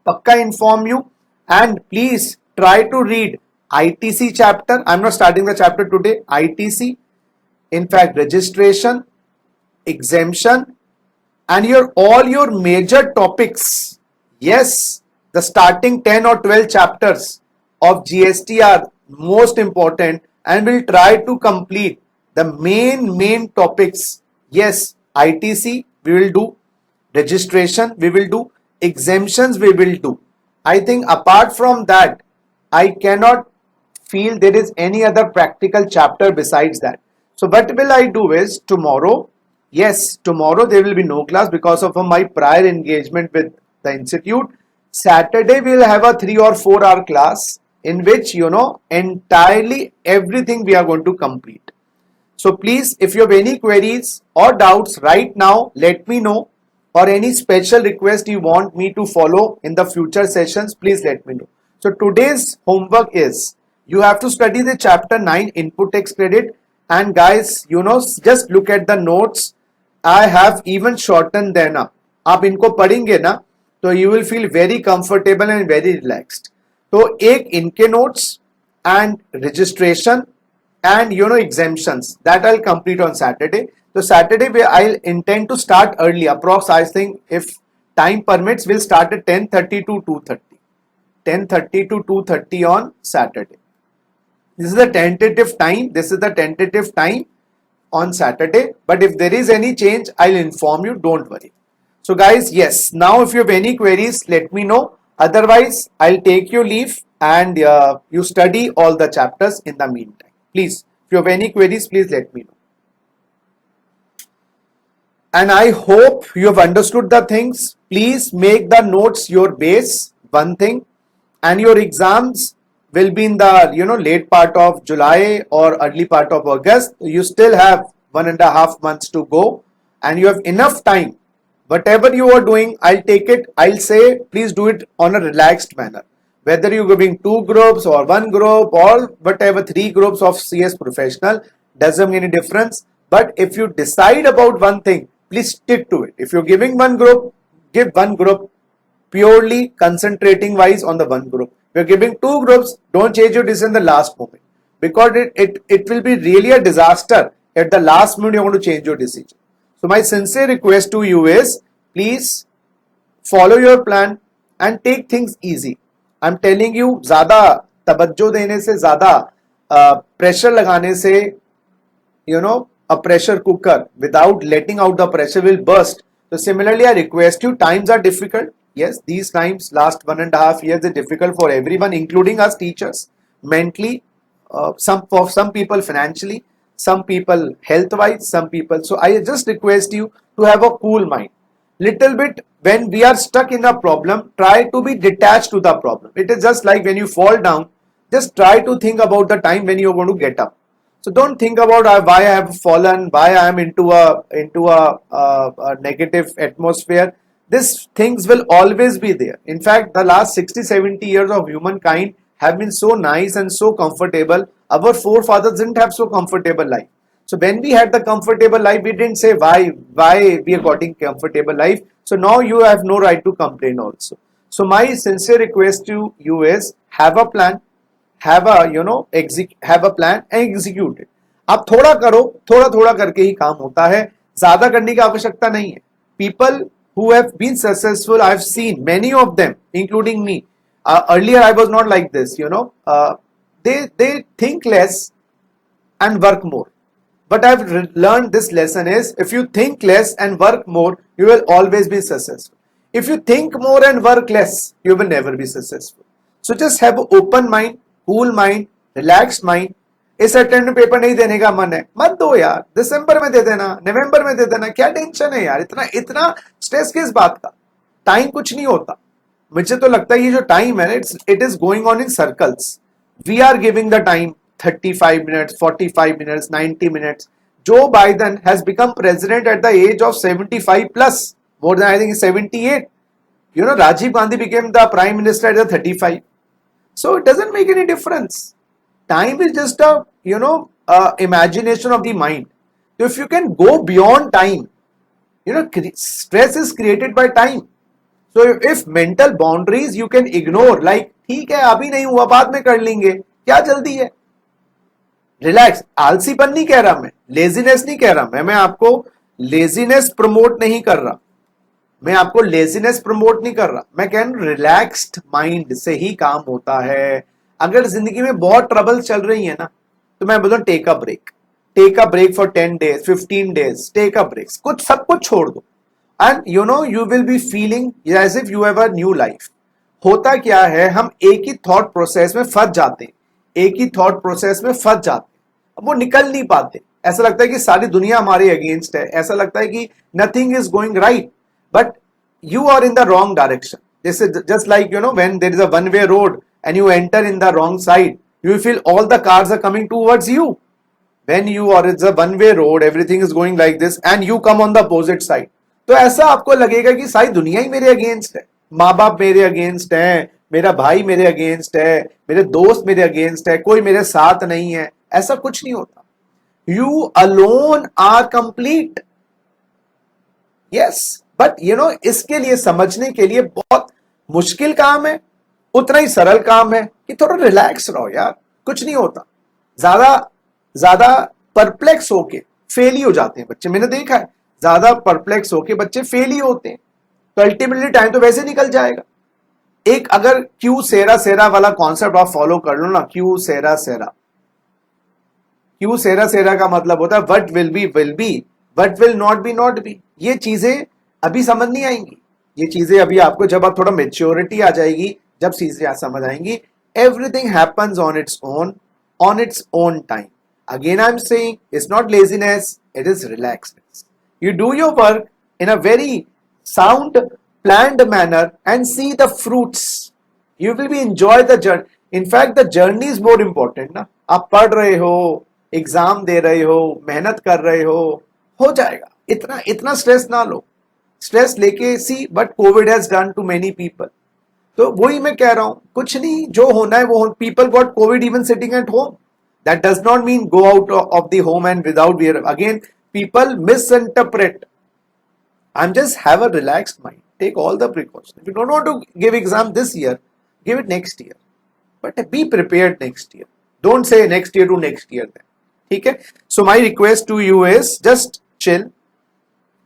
pakka inform you, and please try to read ITC chapter. I'm not starting the chapter today. ITC, in fact, registration, exemption, and all your major topics. Yes, the starting 10 or 12 chapters of GST are most important, and we'll try to complete the main topics. Yes, ITC we will do, registration we will do, exemptions we will do. I think apart from that, I cannot feel there is any other practical chapter besides that. So what will I do is, tomorrow there will be no class because of my prior engagement with the institute. Saturday we will have a 3 or 4 hour class in which entirely everything we are going to complete. So please, if you have any queries or doubts right now, let me know, or any special request you want me to follow in the future sessions, please let me know. So today's homework is, You have to study the chapter 9 input tax credit, and guys, just look at the notes. I have even shortened them up. आप इनको पढ़ेंगे ना तो you will feel very comfortable and very relaxed. तो एक इनके notes and registration and exemptions that I'll complete on Saturday. So Saturday I'll intend to start early. Approx I think if time permits, we'll start at 10:30 to 2:30. 10:30 to 2:30 on Saturday. This is the tentative time. This is the tentative time on Saturday. But if there is any change, I'll inform you. Don't worry. So guys, yes. Now if you have any queries, let me know. Otherwise, I'll take your leave and you study all the chapters in the meantime. Please, if you have any queries, please let me know. And I hope you have understood the things. Please make the notes your base, one thing. And your exams will be in the late part of July or early part of August. You still have 1.5 months to go and you have enough time. Whatever you are doing, I'll take it. I'll say please do it on a relaxed manner. Whether you're giving 2 groups or 1 group or whatever 3 groups of CS professional, doesn't make any difference. But if you decide about one thing, please stick to it. If you're giving 1 group, give 1 group purely concentrating wise on the 1 group. If you're giving 2 groups, don't change your decision in the last moment, because it will be really a disaster at the last minute you're going to change your decision. So my sincere request to you is please follow your plan and take things easy. I'm telling you, ज़्यादा तवज्जो देने से, ज़्यादा pressure लगाने से, a pressure cooker without letting out the pressure will burst. So similarly, I request you, times are difficult. Yes, these times, last 1.5 years, are difficult for everyone, including us teachers, mentally, for some people financially, some people health-wise, some people. So I just request you to have a cool mind. Little bit, when we are stuck in a problem, try to be detached to the problem. It is just like when you fall down, just try to think about the time when you are going to get up. So don't think about why I have fallen, why I am into a negative atmosphere. These things will always be there. In fact, the last 60-70 years of humankind have been so nice and so comfortable. Our forefathers didn't have so comfortable life. So when we had the comfortable life, we didn't say why we are getting comfortable life. So now you have no right to complain also. So my sincere request to you is have a plan. Have a plan and execute it. आप थोड़ा करो, थोड़ा करके ही काम होता है, ज्यादा करने की आवश्यकता नहीं है. People who have been successful, I've seen many of them, including me. Earlier I was not like this, they think less and work more. But I've learned this lesson is, if you think less and work more, you will always be successful. If you think more and work less, you will never be successful. So just have an open mind, cool mind, relaxed mind. इस attempt में paper नहीं देने का मन है, मत दो यार, दिसंबर में दे देना, नवंबर में दे देना, क्या टेंशन है यार, इतना स्ट्रेस किस बात का. टाइम कुछ नहीं होता. मुझे तो लगता है ये जो टाइम है, it is going on in circles. We are giving the time 35 minutes, 45 minutes, 90 minutes. Joe Biden has become president at the age of 75 plus, more than I think 78. Rajiv Gandhi became the prime minister at the 35. So it doesn't make any difference. Time is just a, imagination of the mind. So if you can go beyond time, stress is created by time. So if mental boundaries you can ignore, like, ठीक है अभी नहीं हुआ बाद में कर लेंगे, क्या जल्दी है. रिलैक्स. आलसीपन नहीं कह रहा मैं, लेजीनेस नहीं कह रहा मैं आपको लेजीनेस प्रमोट नहीं कर रहा. मैं आपको लेजीनेस प्रमोट नहीं कर रहा. मैं कह रहा हूं रिलैक्स्ड माइंड से ही काम होता है. अगर जिंदगी में बहुत ट्रबल चल रही है ना, तो मैं बोलूं take a break for 10 days, 15 days. Take a break. सब कुछ छोड़ दो. And you will be feeling as if you have a new life. होता क्या है, हम एक ही थॉट प्रोसेस में फंस जाते हैं, अब वो निकल नहीं पाते. ऐसा लगता है कि सारी दुनिया हमारे अगेंस्ट है, ऐसा लगता है कि nothing is going right, but you are in the wrong direction. This is just like, when there is a one-way road and you enter in the wrong side, you feel all the cars are coming towards you. When you are in the one-way road, everything is going like this and you come on the opposite side. तो ऐसा आपको लगेगा कि सारी दुनिया ही मेरे against है, माँ बाप मेरे अगेंस्ट हैं, मेरा भाई मेरे अगेंस्ट है, मेरे दोस्त मेरे अगेंस्ट है, कोई मेरे साथ नहीं है, ऐसा कुछ नहीं होता। You alone are complete. Yes, but इसके लिए समझने के लिए बहुत मुश्किल काम है, उतना ही सरल काम है कि थोड़ा रिलैक्स रहो यार, कुछ नहीं होता। ज्यादा ज्यादा परप्लेक्स होके फेल ही हो जाते हैं बच्चे, मैंने देखा है, ज्यादा परप्लेक्स होके बच्चे फेल ही होते हैं, तो अल्टीमेटली टाइम तो वैसे निकल जाएगा। एक अगर क्यू सेरा सेरा वाला कॉन्सेप्ट आप फॉलो कर लो ना, क्यू सेरा सेरा, क्यू सेरा सेरा का मतलब होता है what will be, what will not be. ये चीजें अभी समझ नहीं आएंगी, ये चीजें अभी आपको, जब आप थोड़ा मेच्योरिटी आ जाएगी, जब चीजें समझ आएंगी, everything happens on its own time. Again I am saying, it's not laziness, it is relaxness. You do your work in a very sound, planned manner and see the fruits. You will be enjoy the journey. In fact, the journey is more important ना। आप पढ़ रहे हो, exam दे रहे हो, मेहनत कर रहे हो जाएगा। इतना स्ट्रेस ना लो, स्ट्रेस लेके सी but Covid has done to many people. तो वही मैं कह रहा हूं, कुछ नहीं, जो होना है वो, people got Covid even sitting at home. That does not mean go out of the home and without wear. Again, people misinterpret. I'm just have a relaxed mind. Take all the precautions. If you don't want to give exam this year, give it next year. But be prepared next year. Don't say next year to next year then. Okay? So my request to you is just chill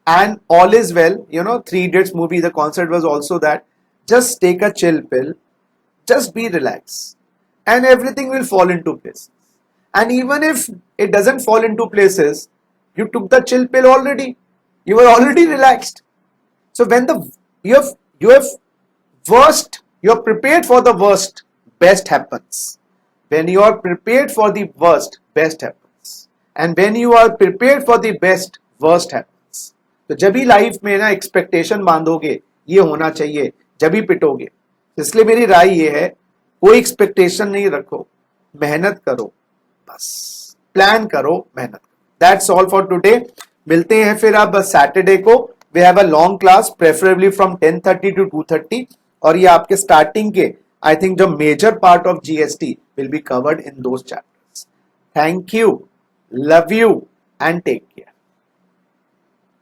and all is well. 3 Idiots movie, the concept was also that. Just take a chill pill. Just be relaxed. And everything will fall into place. And even if it doesn't fall into places, you took the chill pill already. You were already relaxed. So when you have worst, you are prepared for the worst, best happens. When you are prepared for the worst, best happens. And when you are prepared for the best, worst happens. तो जब भी life में ना expectation बांधोगे, ये होना चाहिए, जब भी पिटोगे। इसलिए मेरी राय ये है, कोई एक्सपेक्टेशन नहीं रखो, मेहनत करो, बस प्लान करो, मेहनत करो। That's all for today. मिलते हैं फिर अब सैटरडे को। We have a long class, preferably from 10:30 to 2:30, और ये आपके स्टार्टिंग के, आई थिंक जो major part of GST will be covered in those chapters. Thank you, love you and take care.